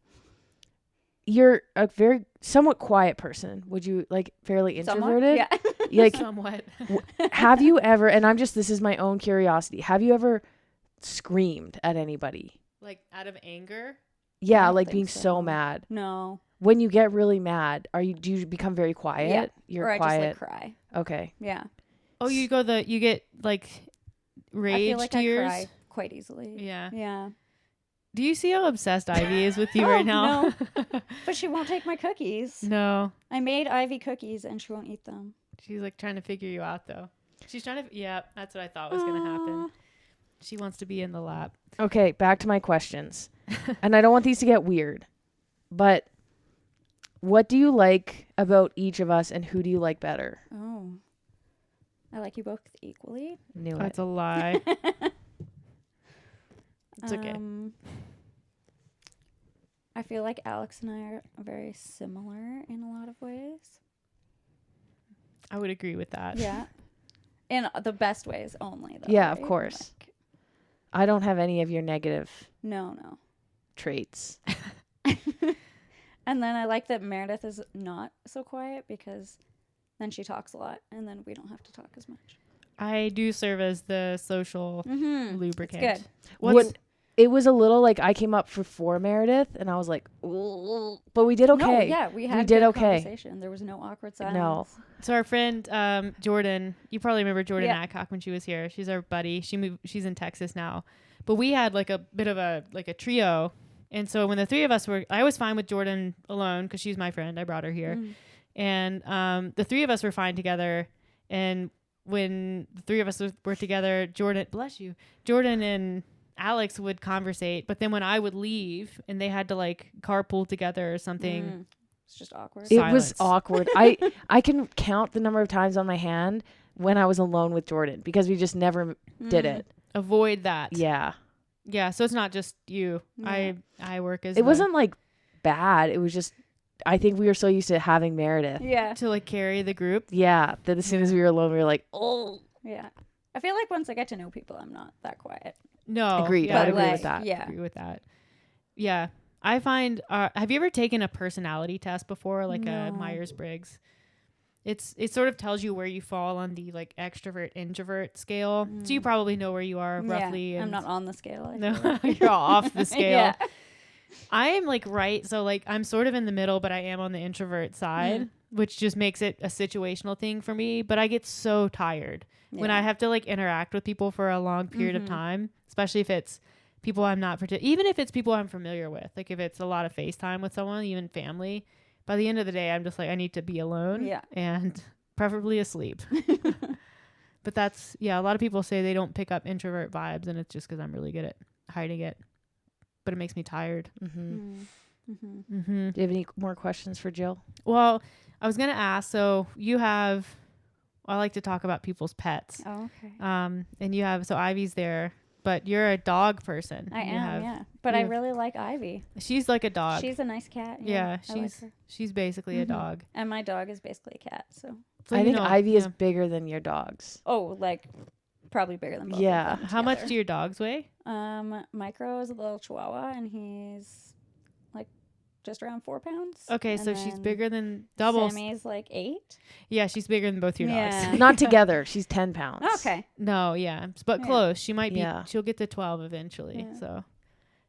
Speaker 1: You're a very somewhat quiet person. Would you like fairly introverted?
Speaker 3: Yeah.
Speaker 1: Like,
Speaker 2: Somewhat.
Speaker 1: have you ever, and this is my own curiosity, have you ever screamed at anybody?
Speaker 2: Like out of anger?
Speaker 1: Yeah,
Speaker 3: don't
Speaker 1: like
Speaker 3: think
Speaker 1: being
Speaker 3: so.
Speaker 1: so mad.
Speaker 3: No.
Speaker 1: When you get really mad, do you become very quiet?
Speaker 3: Yeah.
Speaker 1: You're
Speaker 3: or I
Speaker 1: quiet.
Speaker 3: just like cry.
Speaker 1: Okay.
Speaker 3: Yeah.
Speaker 2: Oh, you get like rage
Speaker 3: I feel like
Speaker 2: tears?
Speaker 3: I cry quite easily.
Speaker 2: Yeah.
Speaker 3: Yeah.
Speaker 2: Do you see how obsessed Ivy is with you
Speaker 3: Oh,
Speaker 2: right now?
Speaker 3: But she won't take my cookies.
Speaker 2: No.
Speaker 3: I made Ivy cookies and she won't eat them.
Speaker 2: She's like trying to figure you out though. She's trying to, yeah, that's what I thought was going to happen. She wants to be in the lap.
Speaker 1: Okay, back to my questions. And I don't want these to get weird, but what do you like about each of us and who do you like better?
Speaker 3: Oh. I like you both equally.
Speaker 1: Knew
Speaker 2: That's
Speaker 1: it.
Speaker 2: a lie. It's okay.
Speaker 3: I feel like Alex and I are very similar in a lot of ways.
Speaker 2: I would agree with that.
Speaker 3: Yeah. In the best ways only, though.
Speaker 1: Yeah, of
Speaker 3: right?
Speaker 1: course.
Speaker 3: Like,
Speaker 1: I don't have any of your negative
Speaker 3: no.
Speaker 1: traits.
Speaker 3: And then I like that Meredith is not so quiet because then she talks a lot and then we don't have to talk as much.
Speaker 2: I do serve as the social lubricant.
Speaker 3: It's good.
Speaker 1: What it was a little like I came up for Meredith and I was like, ooh, but we did okay.
Speaker 3: No, yeah, we had
Speaker 1: did
Speaker 3: good
Speaker 1: okay.
Speaker 3: conversation. There was no awkward silence.
Speaker 1: No.
Speaker 2: So our friend Jordan, you probably remember Jordan
Speaker 3: Yeah.
Speaker 2: Adcock when she was here. She's our buddy. She's in Texas now. But we had like a bit of a trio. And so when the three of us I was fine with Jordan alone because she's my friend. I brought her here. And the three of us were fine together. And when the three of us were together, Jordan and Alex would conversate. But then when I would leave and they had to like carpool together or something,
Speaker 3: It's just awkward.
Speaker 1: It
Speaker 2: Silence.
Speaker 1: was awkward. I can count the number of times on my hand when I was alone with Jordan because we just never did it.
Speaker 2: avoid that.
Speaker 1: Yeah.
Speaker 2: Yeah. So it's not just you.
Speaker 3: Yeah.
Speaker 2: I work as
Speaker 1: It wasn't like bad. It was just I think we were so used to having Meredith.
Speaker 3: Yeah.
Speaker 2: to like carry the group.
Speaker 1: Yeah. That as soon as we were alone, we were like, oh.
Speaker 3: Yeah. I feel like once I get to know people, I'm not that quiet.
Speaker 2: No.
Speaker 1: Agreed.
Speaker 2: Yeah,
Speaker 1: I'd
Speaker 3: But,
Speaker 1: agree
Speaker 3: like,
Speaker 1: with that.
Speaker 3: Yeah.
Speaker 2: agree with that. Yeah. I find have you ever taken a personality test before, like a
Speaker 3: No.
Speaker 2: Myers-Briggs? It sort of tells you where you fall on the like extrovert introvert scale. So you probably know where you are roughly.
Speaker 3: Yeah. I'm
Speaker 2: and
Speaker 3: not on the scale. I
Speaker 2: no,
Speaker 3: feel like.
Speaker 2: you're all off the scale.
Speaker 3: Yeah.
Speaker 2: I am like right. So like I'm sort of in the middle, but I am on the introvert side, which just makes it a situational thing for me. But I get so tired when I have to like interact with people for a long period of time, especially if it's people I'm not, even if it's people I'm familiar with, like if it's a lot of FaceTime with someone, even family, by the end of the day, I'm just like, I need to be alone and preferably asleep. But that's, a lot of people say they don't pick up introvert vibes and it's just because I'm really good at hiding it, but it makes me tired.
Speaker 1: Mm-hmm.
Speaker 3: Mm-hmm.
Speaker 1: Do you have any more questions for Jill?
Speaker 2: Well, I was going to ask, so you have, I like to talk about people's pets.
Speaker 3: Oh, okay.
Speaker 2: And you have, so Ivy's there, but you're a dog person.
Speaker 3: I
Speaker 2: You
Speaker 3: am,
Speaker 2: have-
Speaker 3: yeah. But
Speaker 2: you
Speaker 3: I
Speaker 2: have-
Speaker 3: really like Ivy.
Speaker 2: She's like a dog.
Speaker 3: She's a nice cat.
Speaker 2: Yeah,
Speaker 3: I like her.
Speaker 2: she's basically a dog.
Speaker 3: And my dog is basically a cat, so.
Speaker 2: So
Speaker 1: I
Speaker 2: you
Speaker 1: think
Speaker 2: know,
Speaker 1: Ivy is
Speaker 2: yeah.
Speaker 1: bigger than your dogs.
Speaker 3: Oh, like probably bigger than both.
Speaker 1: Yeah.
Speaker 3: Of them
Speaker 2: How much
Speaker 3: together.
Speaker 2: do your dogs weigh?
Speaker 3: Micro is a little Chihuahua, and he's like just around 4 pounds.
Speaker 2: Okay,
Speaker 3: And
Speaker 2: so she's
Speaker 3: then
Speaker 2: bigger than double.
Speaker 3: Sammy's like 8.
Speaker 2: Yeah, she's bigger than both your
Speaker 3: Yeah.
Speaker 2: dogs.
Speaker 1: Not together. She's 10 pounds.
Speaker 3: Okay.
Speaker 2: No, yeah, but
Speaker 3: Yeah.
Speaker 2: close. She might be.
Speaker 1: Yeah.
Speaker 2: She'll get to 12 eventually.
Speaker 3: Yeah.
Speaker 2: So,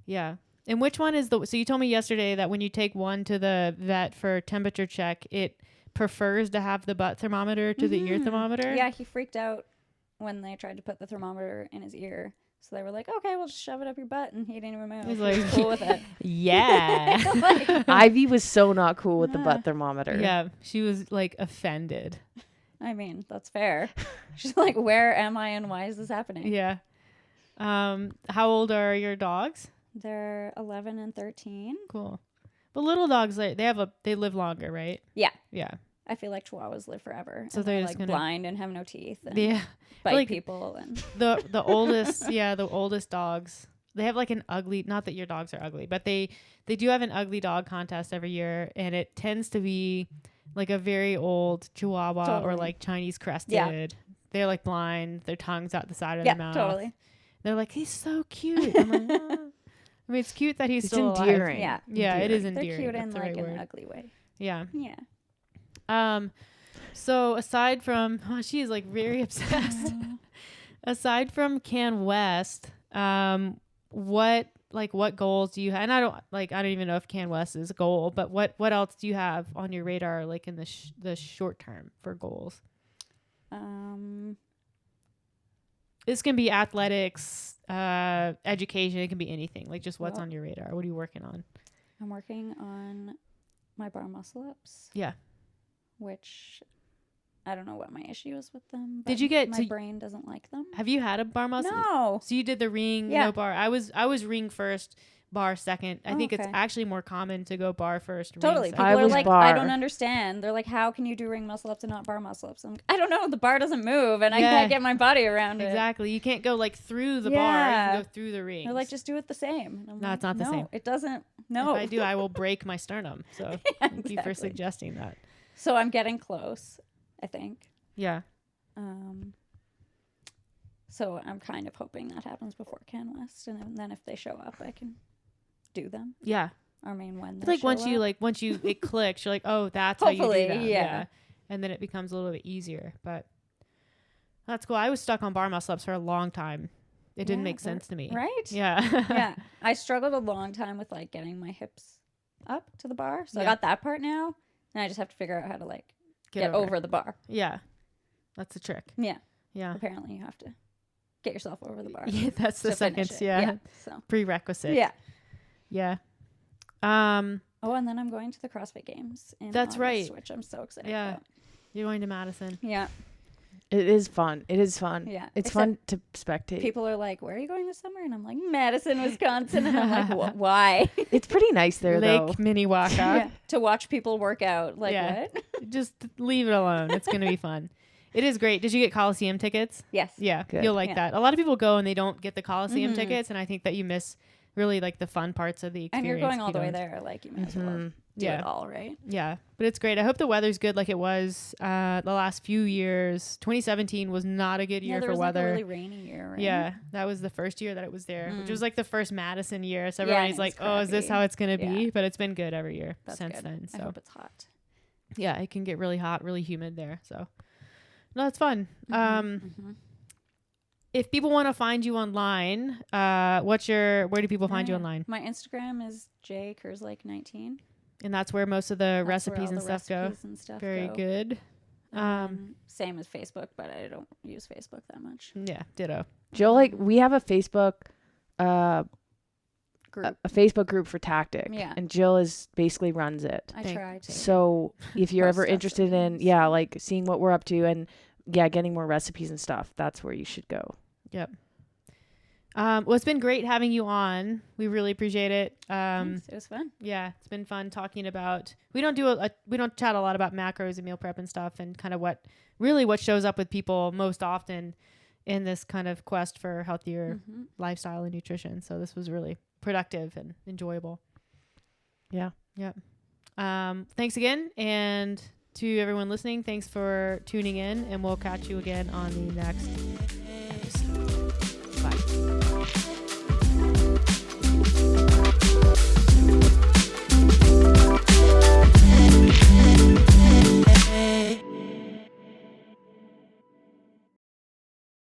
Speaker 2: yeah. And which one is the? So you told me yesterday that when you take one to the vet for temperature check, it prefers to have the butt thermometer to the ear thermometer.
Speaker 3: Yeah, he freaked out when they tried to put the thermometer in his ear. So they were like, "Okay, we'll just shove it up your butt," and he didn't even move.
Speaker 2: He's
Speaker 3: He was
Speaker 2: like,
Speaker 3: cool with it.
Speaker 2: Yeah.
Speaker 3: Like,
Speaker 1: Ivy was so not cool with the butt thermometer.
Speaker 2: Yeah, she was like offended.
Speaker 3: I mean, that's fair. She's like, "Where am I, and why is this happening?"
Speaker 2: Yeah. How old are your dogs?
Speaker 3: They're 11 and 13.
Speaker 2: Cool. But little dogs, like they live longer, right?
Speaker 3: Yeah.
Speaker 2: Yeah.
Speaker 3: I feel like Chihuahuas live forever.
Speaker 2: So
Speaker 3: And
Speaker 2: they're
Speaker 3: they're
Speaker 2: just
Speaker 3: like
Speaker 2: gonna-
Speaker 3: blind and have no teeth and
Speaker 2: Yeah.
Speaker 3: bite
Speaker 2: like-
Speaker 3: people and
Speaker 2: The oldest, the oldest dogs. They have like an ugly. Not that your dogs are ugly, but they do have an ugly dog contest every year, and it tends to be like a very old Chihuahua or
Speaker 3: Totally.
Speaker 2: like Chinese crested.
Speaker 3: Yeah.
Speaker 2: They're like blind. Their tongue's out the side of
Speaker 3: yeah,
Speaker 2: their mouth.
Speaker 3: totally.
Speaker 2: They're like, he's so cute. I'm like, "Ah." I mean, it's cute that he's
Speaker 1: It's
Speaker 2: still alive.
Speaker 1: endearing.
Speaker 3: Yeah.
Speaker 2: Yeah, it is
Speaker 3: They're
Speaker 2: endearing.
Speaker 3: cute
Speaker 2: That's
Speaker 3: in
Speaker 2: the
Speaker 3: like
Speaker 2: right
Speaker 3: an
Speaker 2: word.
Speaker 3: ugly way.
Speaker 2: Yeah.
Speaker 3: Yeah.
Speaker 2: So aside from, she is like very obsessed. Aside from Can West, what goals do you have? And I don't even know if Can West is a goal, but what else do you have on your radar, like in the short term for goals? This can be athletics, education. It can be anything. Like just what's
Speaker 3: Well-
Speaker 2: on your radar. What are you working on?
Speaker 3: I'm working on my bar muscle ups.
Speaker 2: Yeah.
Speaker 3: Which I don't know what my issue is with them.
Speaker 2: Did
Speaker 3: but
Speaker 2: you get
Speaker 3: my
Speaker 2: to-
Speaker 3: brain doesn't like them?
Speaker 2: Have you had a bar muscle?
Speaker 3: No.
Speaker 2: So you did the ring,
Speaker 3: Yeah.
Speaker 2: no bar. I was ring first, bar second. I think it's
Speaker 3: Okay.
Speaker 2: actually more common to go bar first. Ring
Speaker 3: Totally.
Speaker 2: second.
Speaker 3: People
Speaker 1: I
Speaker 3: are
Speaker 1: was
Speaker 3: like,
Speaker 1: bar.
Speaker 3: I don't understand. They're like, how can you do ring muscle ups and not bar muscle ups? I'm like, I don't know. The bar doesn't move, and I
Speaker 2: Yeah.
Speaker 3: can't get my body around it.
Speaker 2: Exactly. You can't go like through the bar. You
Speaker 3: Yeah.
Speaker 2: can go through the ring.
Speaker 3: They're like, just do it the same. And I'm
Speaker 2: No,
Speaker 3: like,
Speaker 2: it's not the
Speaker 3: no,
Speaker 2: same.
Speaker 3: It doesn't. No.
Speaker 2: If I do, I will break my sternum. So
Speaker 3: Yeah,
Speaker 2: thank you for
Speaker 3: exactly.
Speaker 2: suggesting that.
Speaker 3: So I'm getting close, I think.
Speaker 2: Yeah.
Speaker 3: So I'm kind of hoping that happens before Can West, and then if they show up, I can do them.
Speaker 2: Yeah.
Speaker 3: I mean, when
Speaker 2: It's
Speaker 3: they
Speaker 2: like
Speaker 3: show
Speaker 2: once you it clicks, you're like, oh, that's
Speaker 3: Hopefully,
Speaker 2: how you do that.
Speaker 3: yeah.
Speaker 2: And then it becomes a little bit easier. But that's cool. I was stuck on bar muscle ups for a long time. It didn't
Speaker 3: Yeah,
Speaker 2: make sense to me.
Speaker 3: right?
Speaker 2: Yeah.
Speaker 3: Yeah, I struggled a long time with like getting my hips up to the bar, so I
Speaker 2: Yeah.
Speaker 3: got that part now, and I just have to figure out how to like get
Speaker 2: over.
Speaker 3: over the bar.
Speaker 2: Yeah. That's the trick.
Speaker 3: Yeah,
Speaker 2: Yeah.
Speaker 3: apparently you have to get yourself over the bar.
Speaker 2: Yeah, that's the
Speaker 3: to finish
Speaker 2: second,
Speaker 3: it.
Speaker 2: yeah.
Speaker 3: So
Speaker 2: Prerequisite.
Speaker 3: yeah.
Speaker 2: Yeah.
Speaker 3: Oh, and then I'm going to the CrossFit Games in
Speaker 2: That's
Speaker 3: August,
Speaker 2: right.
Speaker 3: which I'm so excited
Speaker 2: Yeah.
Speaker 3: about.
Speaker 2: You're going to Madison.
Speaker 3: Yeah,
Speaker 1: It is fun. It is fun.
Speaker 3: yeah.
Speaker 1: It's
Speaker 3: Except
Speaker 1: fun to spectate.
Speaker 3: people are like, "Where are you going this summer?" And I'm like, "Madison, Wisconsin." And I'm like, "Why?"
Speaker 1: It's pretty nice there, though.
Speaker 2: Lake Minnewaca.
Speaker 3: Yeah, to watch people work out. Like
Speaker 2: Yeah.
Speaker 3: what?
Speaker 2: Just leave it alone. It's going to be fun. It is great. Did you get Coliseum tickets?
Speaker 3: Yes.
Speaker 2: Yeah.
Speaker 1: Good.
Speaker 2: You'll like
Speaker 3: Yeah.
Speaker 2: that. A lot of people go and they don't get the Coliseum
Speaker 3: Mhm.
Speaker 2: tickets. And I think that you miss really like the fun parts of the experience.
Speaker 3: And you're going
Speaker 2: if
Speaker 3: all
Speaker 2: you
Speaker 3: the way
Speaker 2: don't.
Speaker 3: there. Like you might as well
Speaker 1: Mhm.
Speaker 3: do
Speaker 2: Yeah.
Speaker 3: it all, right?
Speaker 2: Yeah. But it's great. I hope the weather's good like it was the last few years. 2017 was not a good year
Speaker 3: there
Speaker 2: for
Speaker 3: was
Speaker 2: weather.
Speaker 3: like a really rainy year, right?
Speaker 2: Yeah, that was the first year that it was there, which
Speaker 3: Mm.
Speaker 2: was like the first Madison year. So
Speaker 3: Yeah,
Speaker 2: everybody's
Speaker 3: it
Speaker 2: like,
Speaker 3: was
Speaker 2: "Oh, is this
Speaker 3: crappy.
Speaker 2: how it's gonna be?"
Speaker 3: Yeah.
Speaker 2: But it's been good every year
Speaker 3: That's
Speaker 2: since
Speaker 3: good.
Speaker 2: then.
Speaker 3: I
Speaker 2: So
Speaker 3: hope it's hot.
Speaker 2: yeah, it can get really hot, really humid there. So no, it's fun.
Speaker 3: Mhm.
Speaker 2: If people want to find you online, where do people find you
Speaker 3: Yeah.
Speaker 2: online?
Speaker 3: My Instagram is jkerslake19.
Speaker 2: And that's where most of the
Speaker 3: That's where
Speaker 2: recipes
Speaker 3: all
Speaker 2: and
Speaker 3: the
Speaker 2: stuff go.
Speaker 3: recipes and stuff
Speaker 2: Very
Speaker 3: go.
Speaker 2: good.
Speaker 3: Same as Facebook, but I don't use Facebook that much.
Speaker 2: Yeah, ditto.
Speaker 1: Jill, we have a Facebook,
Speaker 3: Group.
Speaker 1: a Facebook group for Tactic.
Speaker 3: Yeah.
Speaker 1: And Jill basically runs it.
Speaker 3: I
Speaker 2: Thank-
Speaker 3: try to.
Speaker 1: So if you're
Speaker 3: Post
Speaker 1: ever
Speaker 3: stuff
Speaker 1: interested in,
Speaker 3: sometimes.
Speaker 1: like seeing what we're up to and getting more recipes and stuff, that's where you should go.
Speaker 2: Yep. Well, it's been great having you on. We really appreciate it.
Speaker 3: Thanks. It was fun.
Speaker 2: Yeah, it's been fun talking about. We don't chat a lot about macros and meal prep and stuff, and kind of what shows up with people most often in this kind of quest for healthier
Speaker 3: Mhm.
Speaker 2: lifestyle and nutrition. So this was really productive and enjoyable.
Speaker 1: Yeah.
Speaker 2: Yep. Thanks again, and to everyone listening, thanks for tuning in, and we'll catch you again on the next